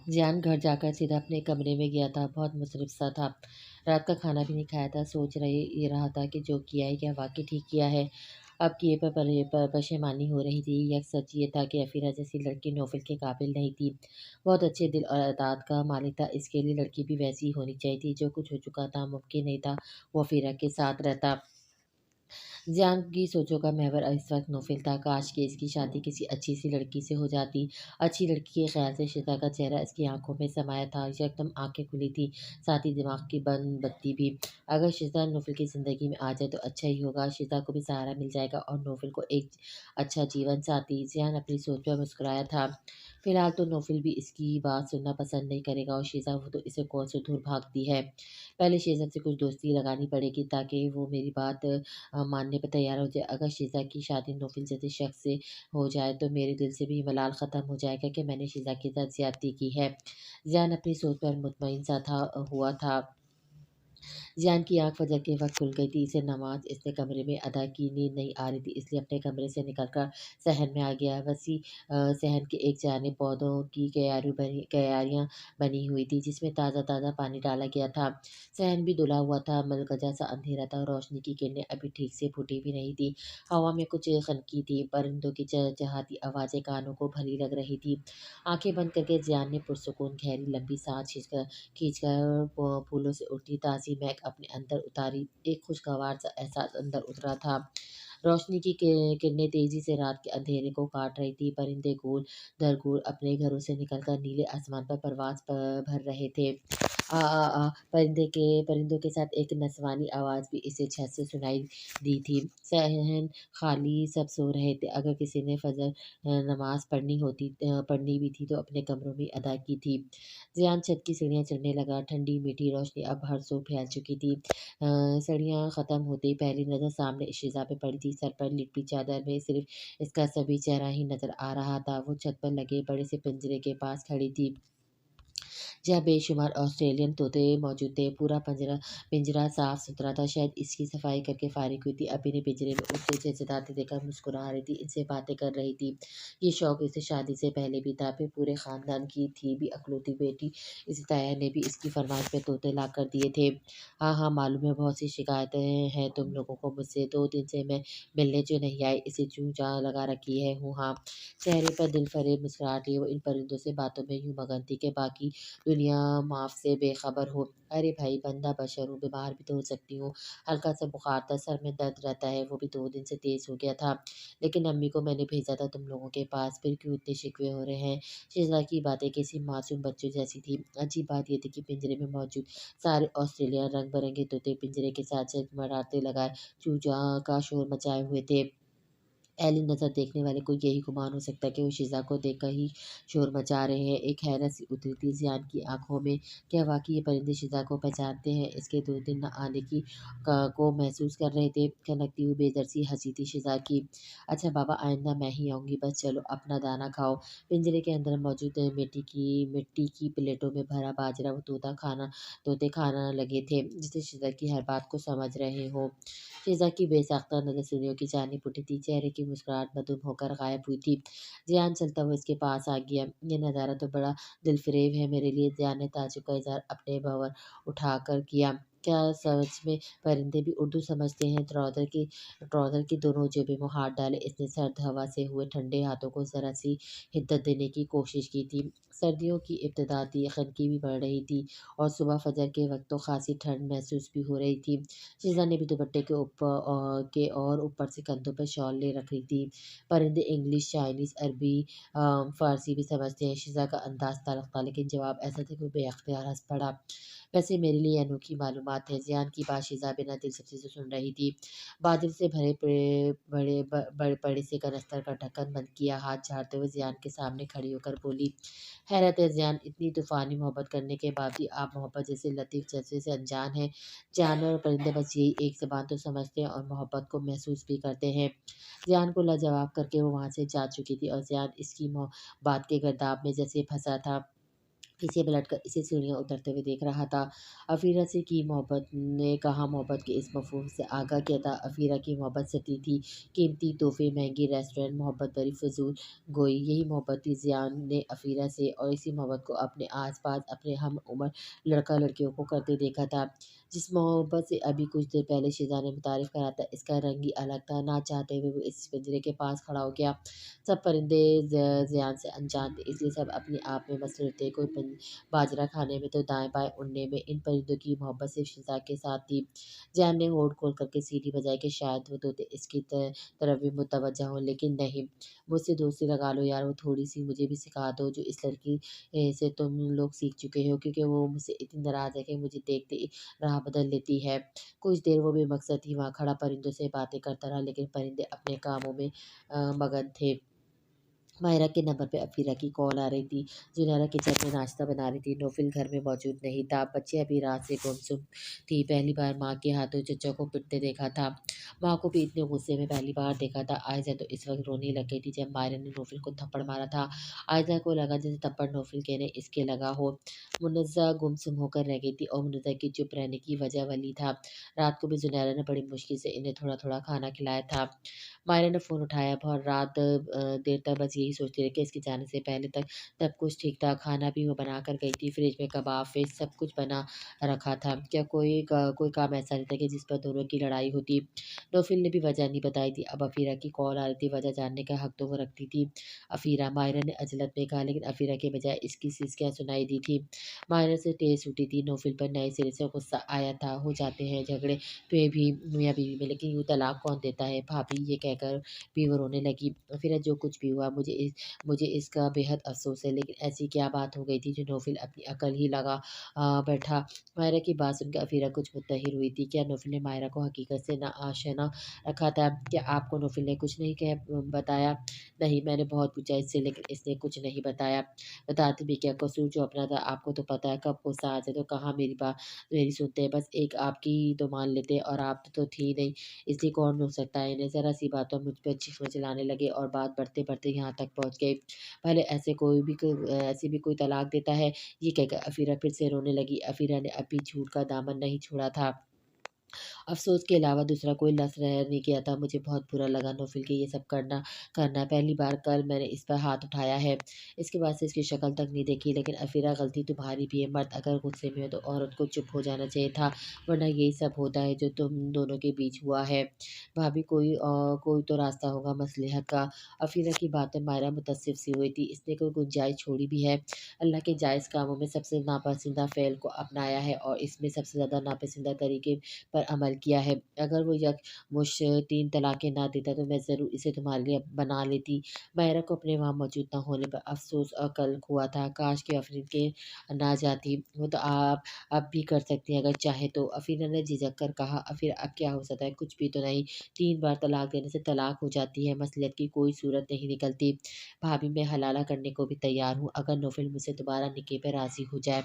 ज़ियान घर जाकर सीधा अपने कमरे में गया था, बहुत मुसरिफ़ सा था। रात का खाना भी नहीं खाया था, सोच ये रहा था कि जो किया है क्या वाक़ई ठीक किया है? अब किए पर पशेमानी हो रही थी। यह सच ये था कि अफ़ीरा जैसी लड़की नौफ़िल के काबिल नहीं थी। बहुत अच्छे दिल और अताद का मालिक था, इसके लिए लड़की भी वैसी ही होनी चाहिए थी। जो कुछ हो चुका था, मुमकिन नहीं था वो अफ़ीरा के साथ रहता। ज़ियान की सोचों का महवर इस वक़्त नौफ़िल था। काश कि इसकी शादी किसी अच्छी-सी लड़की से हो जाती। अच्छी लड़की के ख़्याल से शिज़ा का चेहरा इसकी आँखों में समाया था। एकदम आँखें खुली थीं, साथ ही दिमाग की बंद बत्ती भी। अगर शिज़ा नौफ़िल की ज़िंदगी में आ जाए तो अच्छा ही होगा। शिज़ा को भी सहारा मिल जाएगा और नौफ़िल को एक अच्छा जीवन साथी। ज़ियान अपनी सोच पर मुस्कुराया था। फ़िलहाल तो नौफ़िल भी इसकी बात सुनना पसंद नहीं करेगा और शिज़ा वो तो इसे कौन से दूर भागती है। पहले शिज़ा से कुछ दोस्ती लगानी पड़ेगी ताकि वो मेरी बात मानने पे तैयार हो जाए। अगर शीज़ा की शादी नौफ़िल जैसे शख़्स से हो जाए तो मेरे दिल से भी ये मलाल ख़त्म हो जाएगा कि मैंने शीज़ा के साथ ज़्यादती की है। ज़ियान अपनी सोच पर मुतमईन सा हुआ था। ज़ियान की आँख फजर के वक़्त खुल गई थी। इसे नमाज़ इसने कमरे में अदा की, नींद नहीं आ रही थी इसलिए अपने कमरे से निकलकर सहन में आ गया। वसी सहन के एक जानिब पौधों की क्यारियाँ बनी हुई थी जिसमें ताज़ा-ताज़ा पानी डाला गया था। सहन भी धुला हुआ था, मलगजा सा अंधेरा था और रोशनी की किरणें अभी ठीक से फूटी भी नहीं थी। हवा में कुछ खनकी थी, परिंदों की चहचहाती आवाज़ें कानों को भली लग रही थी। आँखें बंद करके ज़ियान ने पुरसुकून गहरी लंबी साँस खींचकर फूलों से उड़ती ताज़ी महक अपने अंदर उतारी। एक खुशगवार सा एहसास अंदर उतरा था। रोशनी की किरणें तेज़ी से रात के अंधेरे को काट रही थी। परिंदे गोल दर गोल अपने घरों से निकलकर नीले आसमान पर परवाज़ भर रहे थे। परिंदों के साथ एक नसवानी आवाज़ भी इसे छत से सुनाई दी थी। सहन खाली सब सो रहे थे। अगर किसी ने फजर नमाज़ पढ़नी भी थी तो अपने कमरों में अदा की थी। ज़ियान छत की सीढ़ियाँ चढ़ने लगा। ठंडी मीठी रोशनी अब हर सू फैल चुकी थी। सीढ़ियाँ ख़त्म होते ही पहली नज़र सामने शिज़ा पे पड़ी थी। सर पर लिपटी चादर में सिर्फ़ इसका सभी चेहरा ही नज़र आ रहा था। वो छत पर लगे बड़े से पिंजरे के पास खड़ी थी। जहाँ बेशुमार ऑस्ट्रेलियन तोते मौजूद थे। पूरा पिंजरा साफ-सुथरा था, शायद इसकी सफाई करके फ़ारिग हुई थी। अभी ने पिंजरे में उड़ते चहचहाते देखकर मुस्कुरा रही थी, इनसे बातें कर रही थी। ये शौक इसे शादी से पहले भी था, फिर पूरे ख़ानदान की थी भी इकलौती बेटी। इसी ताया ने भी इसकी फ़रमाइश पे तोते लाकर दिए थे। हाँ, हाँ, मालूम है बहुत सी शिकायतें हैं तुम लोगों को मुझसे, 2 दिन से मैं मिलने जो नहीं आई, इसे चूँ-चाँ लगा रखी है हूँ हाँ। चेहरे पर दिलफ़रेब मुस्कुराहट लिए वो इन परिंदों से बातों में यूँ मगन थी कि बाकी दुनिया माफ़ से बेखबर हो। अरे भाई बंदा बशर हूँ, बीमार भी तो हो सकती हूँ। हल्का सा बुखार था, सर में दर्द रहता है, वो भी 2 दिन से तेज़ हो गया था। लेकिन अम्मी को मैंने भेजा था तुम लोगों के पास, फिर क्यों इतने शिकवे हो रहे हैं? शीज़ा की बातें किसी मासूम बच्चों जैसी थी। अजीब बात ये थी कि पिंजरे में मौजूद सारे ऑस्ट्रेलिया रंग-बिरंगे तोते पिंजरे के साथ चमचमाते लगाए चूँ-चाँ का शोर मचाए हुए थे। पहली नज़र देखने वाले को यही गुमान हो सकता है कि वो शीज़ा को देखकर ही शोर मचा रहे हैं। एक हैरत सी उतरी थी ज़ियान की आँखों में। क्या वाक़ई ये परिंदे शीज़ा को पहचानते हैं? इसके 2 दिन न आने की को महसूस कर रहे थे। खनकती हुई बेदर सी हँसी थी शीज़ा की। अच्छा बाबा आइंदा मैं ही आऊँगी बस चलो अपना दाना खाओ। पिंजरे के अंदर मौजूद मिट्टी की प्लेटों में भरा बाजरा वो तोते खाना लगे थे, जिसे शीज़ा की हर बात को समझ रहे हों। शीज़ा की बेसाख्ता नज़र सीढ़ियों की जानिब उठी थी, चेहरे की मुस्कुराहट मधुम होकर गायब हुई थी। ज़ियान चलता हुआ इसके पास आ गया। ये नज़ारा तो बड़ा दिलफ़रेब है मेरे लिए। ज़ियान ने ताज्जुब का इज़हार अपने भंवर उठाकर किया। क्या सच में परिंदे भी उर्दू समझते हैं? ट्राउज़र की दोनों जेबों में हाथ डाले इसने सर्द हवा से हुए ठंडे हाथों को ज़रा-सी हिद्दत देने की कोशिश की थी। सर्दियों की इब्तिदा थी, खनकी भी बढ़ रही थी और सुबह फजर के वक़्त तो ख़ासी ठंड महसूस भी हो रही थी। शीज़ा ने भी दुपट्टे के और ऊपर से कंधों पर शॉल ले रखी थी। परिंदे इंग्लिश, चाइनीज़, अरबी फ़ारसी भी समझते हैं। शीज़ा का अंदाज़ तल्ख़ था लेकिन जवाब ऐसा था कि वो बेअख्तियार हँस पड़ा। वैसे मेरे लिए अनोखी मालूमात है। ज़ियान की बात शीज़ा बिना दिलचस्पी से सुन रही थी। बादल से भरे बड़े से कनस्तर का ढक्कन बंद किया, हाथ झाड़ते हुए ज़ियान के सामने खड़ी होकर बोली, हैरत है ज़ियान, इतनी तूफ़ानी मोहब्बत करने के बाद भी आप मोहब्बत जैसे लतीफ़ जज़्बे से अनजान हैं। जानवर और परिंदे बस यही एक ज़बान तो समझते हैं और मोहब्बत को महसूस भी करते हैं। ज़ियान को लाजवाब करके वो वहाँ से जा चुकी थी और ज़ियान इसकी बात के गर्दाब में जैसे फँसा था। पीछे पलटकर इसे सीढ़ियाँ उतरते हुए देख रहा था। अफ़ीरा से की मोहब्बत ने कहा मोहब्बत के इस मफ़हूम से आगाह किया था। अफ़ीरा की मोहब्बत सती थी, कीमती तोहफ़े, महँगी रेस्टोरेंट, मोहब्बत भरी फ़ुज़ूल गोई। यही मोहब्बत थी ज़ियान ने अफ़ीरा से और इसी मोहब्बत को अपने आस-पास अपने हम-उम्र लड़का-लड़कियों को करते देखा था। जिस मोहब्बत से अभी कुछ देर पहले शीज़ा ने मुतारिफ़ करा था, इसका रंग ही अलग था। ना चाहते हुए वो इस पिंजरे के पास खड़ा हो गया। सब परिंदे ज़ियान से अनजान थे, इसलिए सब अपने आप में मसरूफ़ थे। कोई बाजरा खाने में तो दाएँ-बाएँ उड़ने में। इन परिंदों की मोहब्बत सिर्फ़ शीज़ा के साथ थी। ज़ैन ने होंठ खोल कर के सीटी बजाई कि शायद वो तोते इसकी तरफ भी मुतवज्जह हों, लेकिन नहीं। मुझसे दोस्ती लगा लो यार, वो थोड़ी-सी मुझे भी सिखा दो जो इस लड़की से तुम लोग सीख चुके हो, क्योंकि वो मुझसे इतनी नाराज़ है कि मुझे देखते ही राह बदल लेती है। कुछ देर वो बेमकसद ही वहाँ खड़ा परिंदों से बातें करता रहा, लेकिन परिंदे अपने कामों में मगन थे। मायरा के नंबर पे अफ़ीरा की कॉल आ रही थी। ज़ुनैरा किचन में नाश्ता बना रही थी। नौफ़िल घर में मौजूद नहीं था। बच्चे अभी रात से गुमसुम थी। पहली बार माँ के हाथों चचा को पिटते देखा था। माँ को भी इतने गुस्से में पहली बार देखा था। आयज़ा तो इस वक़्त रोने लग गई थी जब मायरा ने नौफ़िल को थप्पड़ मारा था। आयज़ा को लगा जैसे थप्पड़ नौफ़िल के ने इसके लगा हो। मुनज़्ज़ा गुमसुम होकर रह गई थी और मुनज़्ज़ा की चुप रहने की वजह वली था। रात को भी ज़ुनैरा ने बड़ी मुश्किल से इन्हें थोड़ा-थोड़ा खाना खिलाया था। मायरा ने फ़ोन उठाया, बहुत रात देर तक बस यही सोचती रही कि इसके जाने से पहले तक सब कुछ ठीक था। खाना भी वो बना कर गई थी, फ्रिज में कबाब, फिश सब कुछ बना रखा था। क्या कोई काम ऐसा नहीं था कि जिस पर दोनों की लड़ाई होती। नौफ़िल ने भी वजह नहीं बताई थी। अब अफ़ीरा की कॉल आ रही थी, वजह जानने का हक तो वो रखती थी। अफ़ीरा, मायरा ने अजलत में कहा, लेकिन अफ़ीरा के बजाय इसकी सिसकियाँ सुनाई दी थी। मायरा से तेज़ उठी थी। नौफ़िल पर नए सिरे से गुस्सा आया था। हो जाते हैं झगड़े पे भी मियाँ-बीवी में, लेकिन यूँ तलाक कौन देता है? भाभी, ये कहकर भी वो रोने लगी। फिर जो कुछ भी हुआ मुझे इसका बेहद अफ़सोस है, लेकिन ऐसी क्या बात हो गई थी जो नौफ़िल अपनी अकल ही लगा बैठा। मायरा की बात सुनकर अफ़ीरा कुछ मुत्तहिर हुई थी। क्या नौफ़िल ने मायरा को हकीकत से आशना रखा था? क्या आपको नौफ़िल ने कुछ नहीं बताया? नहीं, मैंने बहुत पूछा इससे, लेकिन इसने कुछ नहीं बताया। बताते भी क्या, कसूर जो अपना था आपको तो पता है। कब गुस्सा आ जाए तो कहाँ मेरी सुनते हैं। बस एक आपकी तो मान लेते और आप तो थी नहीं, इसलिए कौन रोक सकता है इन्हें। ज़रा-सी बात पर मुझ पे चीखना चिल्लाने लगे और बात बढ़ते-बढ़ते यहाँ तक पहुँच गई। भले ऐसे भी कोई तलाक देता है? ये कहकर अफ़ीरा फिर से रोने लगी। अफ़ीरा ने अब भी झूठ का दामन नहीं छोड़ा था। अफ़सोस के अलावा दूसरा कोई लफ्ज़ रह नहीं गया था। मुझे बहुत बुरा लगा नौफ़िल के ये सब करना पहली बार कल मैंने इस पर हाथ उठाया है। इसके बाद से इसकी शक्ल तक नहीं देखी, लेकिन अफ़ीरा गलती तुम्हारी भी है। मर्द अगर गुस्से में हो तो औरत को चुप हो जाना चाहिए था, वरना यही सब होता है जो तुम दोनों के बीच हुआ है। भाभी, कोई तो रास्ता होगा मसलहत का। अफ़ीरा की बातें मायरा मुतअस्सिफ़ सी हुई थी। इसने कोई गुंजाइश छोड़ी भी है? अल्लाह के जायज़ कामों में सबसे नापसंदीदा फ़ेल को अपनाया है और इसमें सबसे ज़्यादा नापसंदीदा तरीके पर अमल किया है। अगर वो यकमुश्त 3 तलाक़ें ना देता तो मैं ज़रूर इसे तुम्हारे लिए बना लेती। मायरा को अपने वहाँ मौजूद ना होने पर अफ़सोस और कल्क हुआ था। काश कि अफ़रीन के ना जाती। वो तो आप अब भी कर सकती हैं अगर चाहें तो। अफ़ीरा ने झिझक कर कहा। फिर अब क्या हो सकता है? कुछ भी तो नहीं। 3 बार तलाक देने से तलाक हो जाती है। मसलियत की कोई सूरत नहीं निकलती। भाभी, मैं हलाला करने को भी तैयार हूँ, अगर नौफ़िल मुझसे दोबारा निकाह पे राज़ी हो जाए।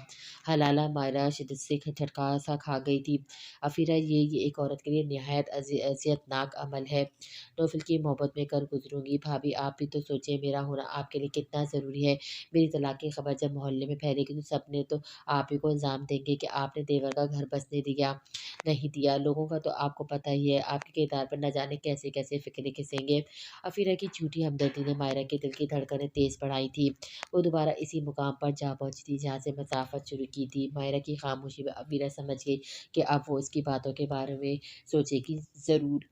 हलाला? मायरा शिद्दत से झटका सा खा गई थी। अफ़ीरा, ये एक औरत के लिए निहायत अज़ियतनाक अमल है। नौफ़िल की मोहब्बत में कर गुज़रूँगी। भाभी, आप भी तो सोचिए मेरा होना आपके लिए कितना ज़रूरी है। मेरी तलाक की खबर जब मोहल्ले में फैलेगी तो सब ने तो आप ही को इल्ज़ाम देंगे कि आपने देवर का घर बसने दिया, नहीं दिया। लोगों का तो आपको पता ही है, आपके किरदार पर न जाने कैसे-कैसे फ़िक्रें खिसेंगे। अफ़ीरा की झूठी हमदर्दी ने मायरा के दिल की धड़कनें तेज़ बढ़ाई थी। वो दोबारा इसी मुकाम पर जा पहुँची थी जहाँ से मसाफ़त शुरू की थी। मायरा की ख़ामोशी में अफ़ीरा समझ गई कि अब वो इसकी बातों के बारे में सोचेगी ज़रूर।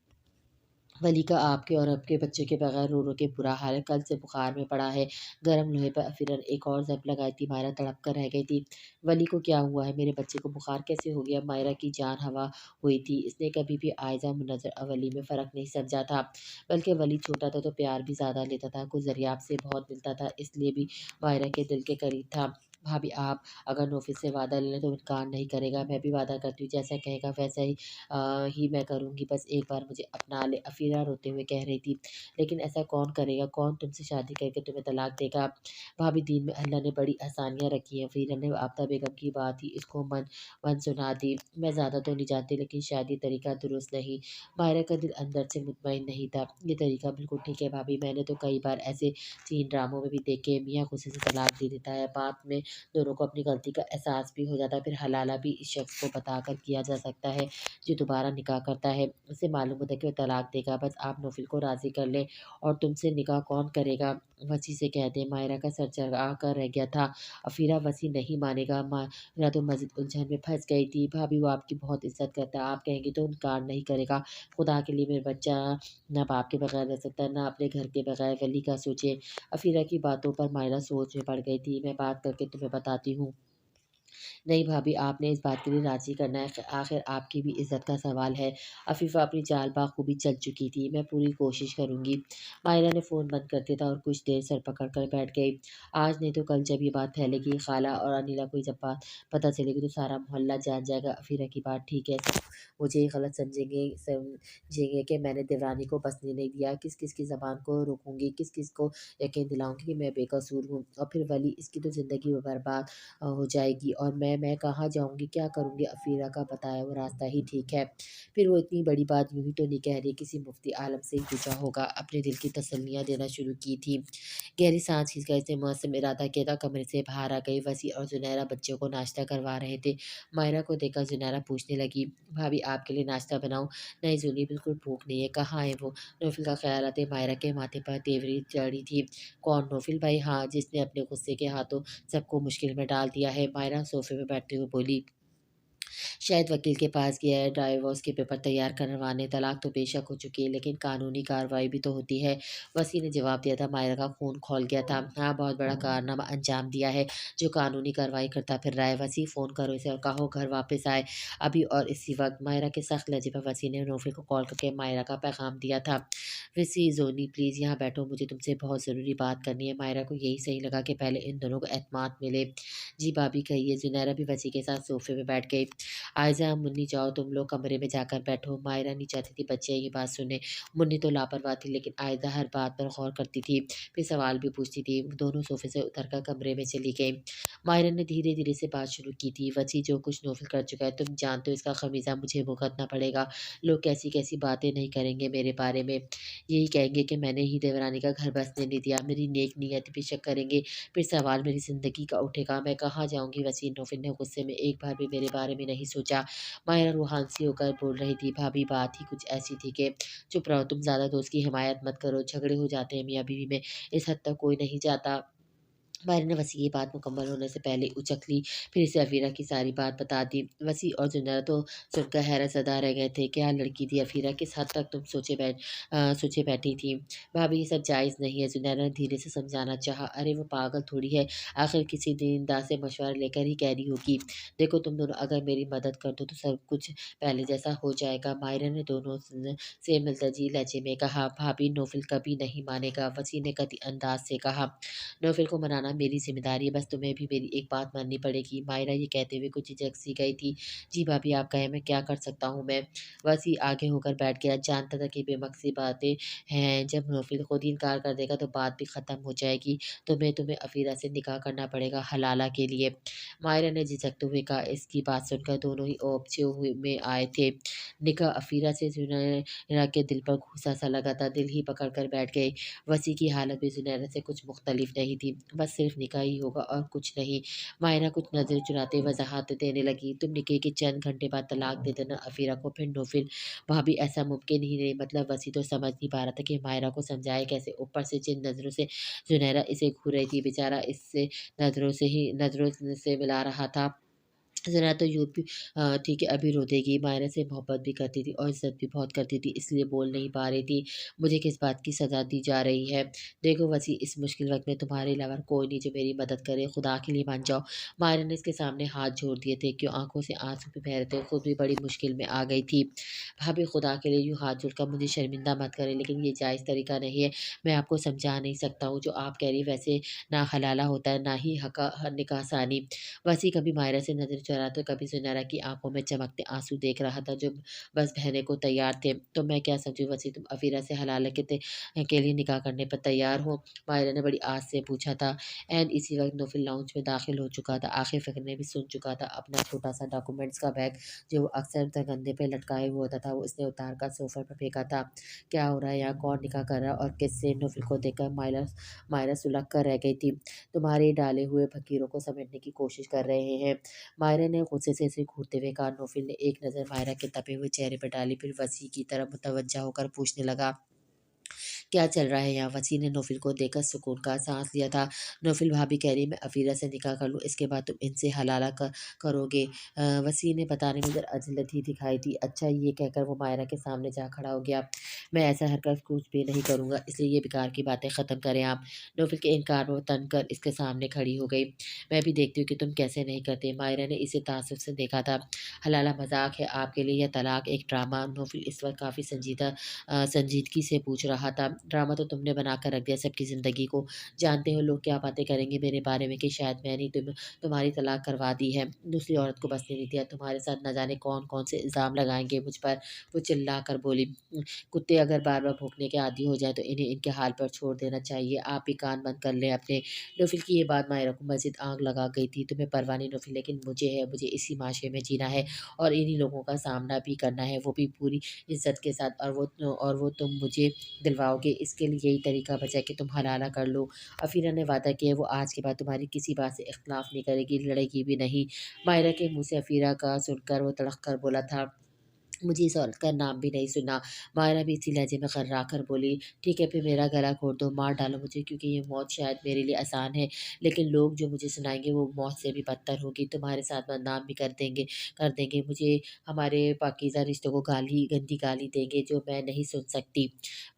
वली का आपके और आपके बच्चे के बगैर रो-रो के बुरा हाल है। कल से बुखार में पड़ा है। गर्म लोहे पर अफ़ीरा ने एक और ज़ब लगाई थी। मायरा तड़प कर रह गई थी। वली को क्या हुआ है? मेरे बच्चे को बुखार कैसे हो गया? मायरा की जान हवा हुई थी। इसने कभी भी आयज़ा, मुनज़्ज़र और वली में फ़र्क नहीं समझा था। बल्कि वली छोटा था तो प्यार भी ज़्यादा लेता था। गुज़रियात से बहुत मिलता था, इसलिए भी मायरा के दिल के करीब था। भाभी, आप अगर नौफ़िल से वादा ले लें तो इनकार नहीं करेगा। मैं भी वादा करती हूँ जैसा कहेगा वैसा ही मैं करूँगी। बस एक बार मुझे अपना ले। अफ़ीरा रोते हुए कह रही थी। लेकिन ऐसा कौन करेगा? कौन तुमसे शादी करके तुम्हें तलाक देगा? भाभी, दीन में अल्लाह ने बड़ी आसानियाँ रखी हैं। अफ़ीरा ने आफ़ता बेगम की बात ही इसको मन मन सुना दी। मैं ज़्यादा तो नहीं जानती, लेकिन शायद ये तरीका दुरुस्त नहीं। मायरा का दिल अंदर से मुतमईन नहीं था। ये तरीका बिल्कुल ठीक है भाभी, मैंने तो कई बार ऐसे सीन ड्रामों में भी देखे। मियाँ गुस्से से तलाक दे देता है, बाद में दोनों को अपनी गलती का एहसास भी हो जाता है। फिर हलाला भी इस शख्स को बताकर किया जा सकता है जो दोबारा निकाह करता है। उसे मालूम होता है कि वो तलाक देगा, बस आप नौफिल को राज़ी कर लें और तुमसे निकाह कौन करेगा? वसी से कह दें। मायरा का सर चढ़ा कर रह गया था। अफीरा वसी नहीं मानेगा। मायरा तो मज़ीद उलझन में फँस गई थी। भाभी वो आपकी बहुत इज़्ज़त करता है, आप कहेंगी तो इनकार नहीं करेगा। खुदा के लिए मेरा बच्चा ना बाप के बगैर रह सकता है, ना अपने घर के बगैर वली का सोचे। अफीरा की बातों पर मायरा सोच में पड़ गई थी। मैं बात करके तुम्हें बताती हूँ। नहीं भाभी, आपने इस बात के लिए राज़ी करना है, आखिर आपकी भी इज़्ज़त का सवाल है। अफ़ीफ़ा अपनी चाल बाखूबी चल चुकी थी, मैं पूरी कोशिश करूँगी। मायरा ने फ़ोन बंद कर दिया था और कुछ देर सर पकड़ कर बैठ गई। आज नहीं तो कल जब ये बात फैलेगी, खाला और अनिला को जब बात पता चलेगी तो सारा मोहल्ला जान जाएगा अफ़ीरा की बात ठीक है। सब मुझे ही गलत समझेंगे कि मैंने देवरानी को बसने नहीं दिया। किस-किस की ज़बान को रोकूँगी, किस-किस को यकीन दिलाऊँगी कि मैं बेकसूर हूँ और फिर वली इसकी तो ज़िंदगी बर्बाद हो जाएगी और मैं कहाँ जाऊँगी, क्या करूँगी? अफ़ीरा का बताया हुआ रास्ता ही ठीक है। फिर वो इतनी बड़ी बात यूँ ही तो नहीं कह रही, किसी मुफ्ती आलम से ही पूछा होगा। अपने दिल की तसल्लियाँ देना शुरू की थी। गहरी साँस खींचकर इसने मौसम इरादा किया था, कमरे से बाहर आ गई। वसी और ज़ुनैरा बच्चों को नाश्ता करवा रहे थे। मायरा को देखकर ज़ुनैरा पूछने लगी, "भाभी आपके लिए नाश्ता बनाऊँ?" "नहीं ज़ुनी, बिल्कुल भूख नहीं है।" "कहाँ है वो?" नौफ़िल का ख़्याल आते मायरा के माथे पर तेवरी चढ़ी थी। "कौन नौफ़िल भाई?" "हाँ, जिसने अपने गुस्से के हाथों सबको मुश्किल में डाल दिया है।" मायरा सोफ़े पे बैठते हुए बोली। शायद वकील के पास गया है डाइवोर्स के पेपर तैयार करवाने। तलाक तो बेशक हो चुकी है लेकिन कानूनी कार्रवाई भी तो होती है। वसी ने जवाब दिया था। मायरा का खून खौल गया था। हाँ, बहुत बड़ा कारनामा अंजाम दिया है जो कानूनी कार्रवाई करता फिर रहा है। वसी फ़ोन करो इसे और कहो घर वापस आए अभी और इसी वक्त। मायरा के सख्त लहजे पर वसी ने नोफिल को कॉल करके मायरा का पैगाम दिया था। वसी जोनी प्लीज़ यहाँ बैठो, मुझे तुमसे बहुत ज़रूरी बात करनी है। मायरा को यही सही लगा कि पहले इन दोनों को एतमाद मिले। जी भाभी कहिए। जुनैरा भी वसी के साथ सोफे में बैठ गई। आयज़ा मुन्नी जाओ तुम लोग कमरे में जाकर बैठो। मायरा नहीं चाहती थी बच्चे ये बात सुने। मुन्नी तो लापरवाह थी लेकिन आयज़ा हर बात पर गौर करती थी, फिर सवाल भी पूछती थी। दोनों सोफ़े से उतरकर कमरे में चली गईं। मायरा ने धीरे-धीरे से बात शुरू की थी। "वची जो कुछ नौफ़िल कर चुका है तुम जानते हो इसका ख़मीज़ा मुझे भुगतना पड़ेगा। लोग कैसी-कैसी बातें नहीं करेंगे मेरे बारे में। यही कहेंगे कि मैंने ही देवरानी का घर बसने नहीं दिया। मेरी नेक नीयत पे शक करेंगे। फिर सवाल मेरी ज़िंदगी का उठेगा। मैं कहाँ जाऊँगी वची?" नौफ़िल ने गुस्से में एक बार भी मेरे बारे में नहीं सोचा। मायरा रूहान सी होकर बोल रही थी, "भाभी बात ही कुछ ऐसी थी कि चुप रहो तुम ज़्यादा दोस्त की हिमायत मत करो, झगड़े हो जाते हैं मियाँ-बीवी में, इस हद तक कोई नहीं जाता।" मायरा ने वसी की बात मुकम्मल होने से पहले उचक ली, फिर इसे अफ़ीरा की सारी बात बता दी। वसी और ज़ुनैरा तो सुनकर हैरत-ज़दा रह गए थे। क्या लड़की थी अफ़ीरा, किस हद तक तुम सोचे बैठी थी। भाभी ये सब जायज़ नहीं है, ज़ुनैरा ने धीरे से समझाना चाहा। अरे वो पागल थोड़ी है, आखिर किसी दीनदार से मशवरा लेकर ही कह रही होगी। देखो तुम दोनों अगर मेरी मदद कर दो तो सब कुछ पहले जैसा हो जाएगा। मायरा ने दोनों से मिलता-जी लहजे में कहा। भाभी नौफ़िल कभी नहीं मानेगा, वसी ने कतई अंदाज़ से कहा। नौफ़िल को मनाना मेरी ज़िम्मेदारी है, बस तुम्हें भी मेरी एक बात माननी पड़ेगी। मायरा ये कहते हुए कुछ झिझक सी गई थी। जी भाभी आप कहें मैं क्या कर सकता हूँ मैं? बस ये आगे होकर बैठ गया, जानता था कि बेमक़सद बातें हैं, जब नौफ़िल खुद ही इनकार कर देगा तो बात भी ख़त्म हो जाएगी। तुम्हें अफ़ीरा से निकाह करना पड़ेगा हलाला के लिए। मायरा ने झिझकते हुए कहा। इसकी बात सुनकर दोनों ही औंपचे हुए में आए थे। निकाह अफ़ीरा से ज़ुनैरा के दिल पर घूसा सा लगा था, दिल ही पकड़ कर बैठ गए। वसी की हालत भी ज़ुनैरा से कुछ मुख्तलिफ नहीं थी, बस सिर्फ़ निकाह ही होगा और कुछ नहीं। मायरा कुछ नज़रें चुराते वज़ाहत देने लगी, तुम निकाह के चंद घंटे बाद तलाक दे देना अफ़ीरा को, फिर नौफ़िल। भाभी ऐसा मुमकिन ही नहीं। मतलब वसी तो समझ नहीं पा रहा था कि मायरा को समझाए कैसे। ऊपर से जिन नज़रों से ज़ुनैरा इसे घूर रही थी, बेचारा इससे नज़रों से मिला रहा था। ज़रा तो यूँ भी थी कि अभी रो देगी। मायरा से मोहब्बत भी करती थी और इज़्ज़त भी बहुत करती थी, इसलिए बोल नहीं पा रही थी। मुझे किस बात की सज़ा दी जा रही है? देखो वसी इस मुश्किल वक़्त में तुम्हारे अलावा कोई नहीं जो मेरी मदद करे, खुदा के लिए मान जाओ। मायरा ने इसके सामने हाथ जोड़ दिए थे, क्यों आँखों से आँसू भी बह रहे थे, खुद भी बड़ी मुश्किल में आ गई थी। भाभी खुदा के लिए यूँ हाथ जोड़कर मुझे शर्मिंदा मत करें, लेकिन ये जायज़ तरीका नहीं है। मैं आपको समझा नहीं सकता हूँ, जो आप कह रही हैं वैसे ना हलाला होता है, ना ही निकाह सानी। वसी कभी मायरा से नज़र तरह तो कभी सुनहरा की आँखों में चमकते आँसू देख रहा था जो बस बहने को तैयार थे। तो मैं क्या समझूँ वसी तुम अफ़ीरा से हलाल के लिए निकाह करने पर तैयार हो? माहिरा ने बड़ी आस से पूछा था। ऐन इसी वक़्त नौफ़िल लाउंज में दाखिल हो चुका था। आखिर फ़िक्र ने भी सुन चुका था। अपना छोटा-सा डॉक्यूमेंट्स का बैग जो वो अक्सर तहगंदे पे लटकाए हुआ होता था, वो उसने उतार कर सोफ़े पर फेंका था। क्या हो रहा है यहाँ? कौन निकाह कर रहा है और किससे? नौफ़िल को देखकर मायरा सुलग कर रह गई थी। तुम्हारे डाले हुए फ़कीरों को समेटने की कोशिश कर रहे हैं। मायरा ने गुस्से से सिर घूरते हुए कहा। नौफ़िल ने एक नज़र मायरा के तपे हुए चेहरे पर डाली, फिर वसी की तरफ मुतवज्जा होकर पूछने लगा, क्या चल रहा है यहाँ? वसी ने नौफ़िल को देखकर सुकून का साँस लिया था। नौफ़िल भाभी कह रही मैं अफ़ीरा से निकाह कर लूँ, इसके बाद तुम इनसे हलाला करोगे। वसी ने बताने में ज़रा अजलत ही दिखाई दी। अच्छा, ये कहकर वो मायरा के सामने जा खड़ा हो गया। मैं ऐसा हरकत कुछ भी नहीं करूँगा, इसलिए ये बेकार की बातें ख़त्म करें आप। नौफ़िल के इनकार में वो तन कर इसके सामने खड़ी हो गई। मैं भी देखती हूँ कि तुम कैसे नहीं करते। मायरा ने इसे ताज्जुब से देखा था। हलाला मज़ाक है आपके लिए या तलाक एक ड्रामा? नौफ़िल इस वक़्त काफ़ी संजीदगी से पूछ रहा था। ड्रामा तो तुमने बना कर रख दिया सबकी ज़िंदगी को। जानते हो लोग क्या बातें करेंगे मेरे बारे में कि शायद मैंने ही तुम्हारी तलाक करवा दी है, दूसरी औरत को बसने नहीं दिया। तुम्हारे साथ न जाने कौन-कौन से इल्ज़ाम लगाएँगे मुझ पर। वो चिल्ला कर बोली, कुत्ते अगर बार-बार भौंकने के आदी हो जाएँ तो इन्हें इनके हाल पर छोड़ देना चाहिए। आप भी कान बंद कर लें अपने। नौफ़िल की ये बात माहिरा को मज़ीद आग लगा गई थी। तुम्हें परवाह नहीं नौफ़िल, लेकिन मुझे है, मुझे इसी माशरे में जीना है और इन्हीं लोगों का सामना भी करना है, वो भी पूरी इज़्ज़त के साथ। और वो तुम मुझे दिलवाओगे, इसके लिए यही तरीका बचा है कि तुम हलाला कर लो। अफ़ीरा ने वादा किया है वो आज के बाद तुम्हारी किसी बात से इख्तिलाफ़ नहीं करेगी, लड़ेगी भी नहीं। माहिरा के मुँह से अफ़ीरा का सुनकर वो तड़क कर बोला था, मुझे इस औरत का नाम भी नहीं सुना। मायरा भी इसी लहजे में खर्रा कर बोली, ठीक है फिर मेरा गला घोट दो, मार डालो मुझे, क्योंकि ये मौत शायद मेरे लिए आसान है, लेकिन लोग जो मुझे सुनाएँगे वो मौत से भी बदतर होगी। तुम्हारे साथ बदनाम भी कर देंगे मुझे, हमारे पाकीज़ा रिश्तों को गंदी गाली देंगे जो मैं नहीं सुन सकती।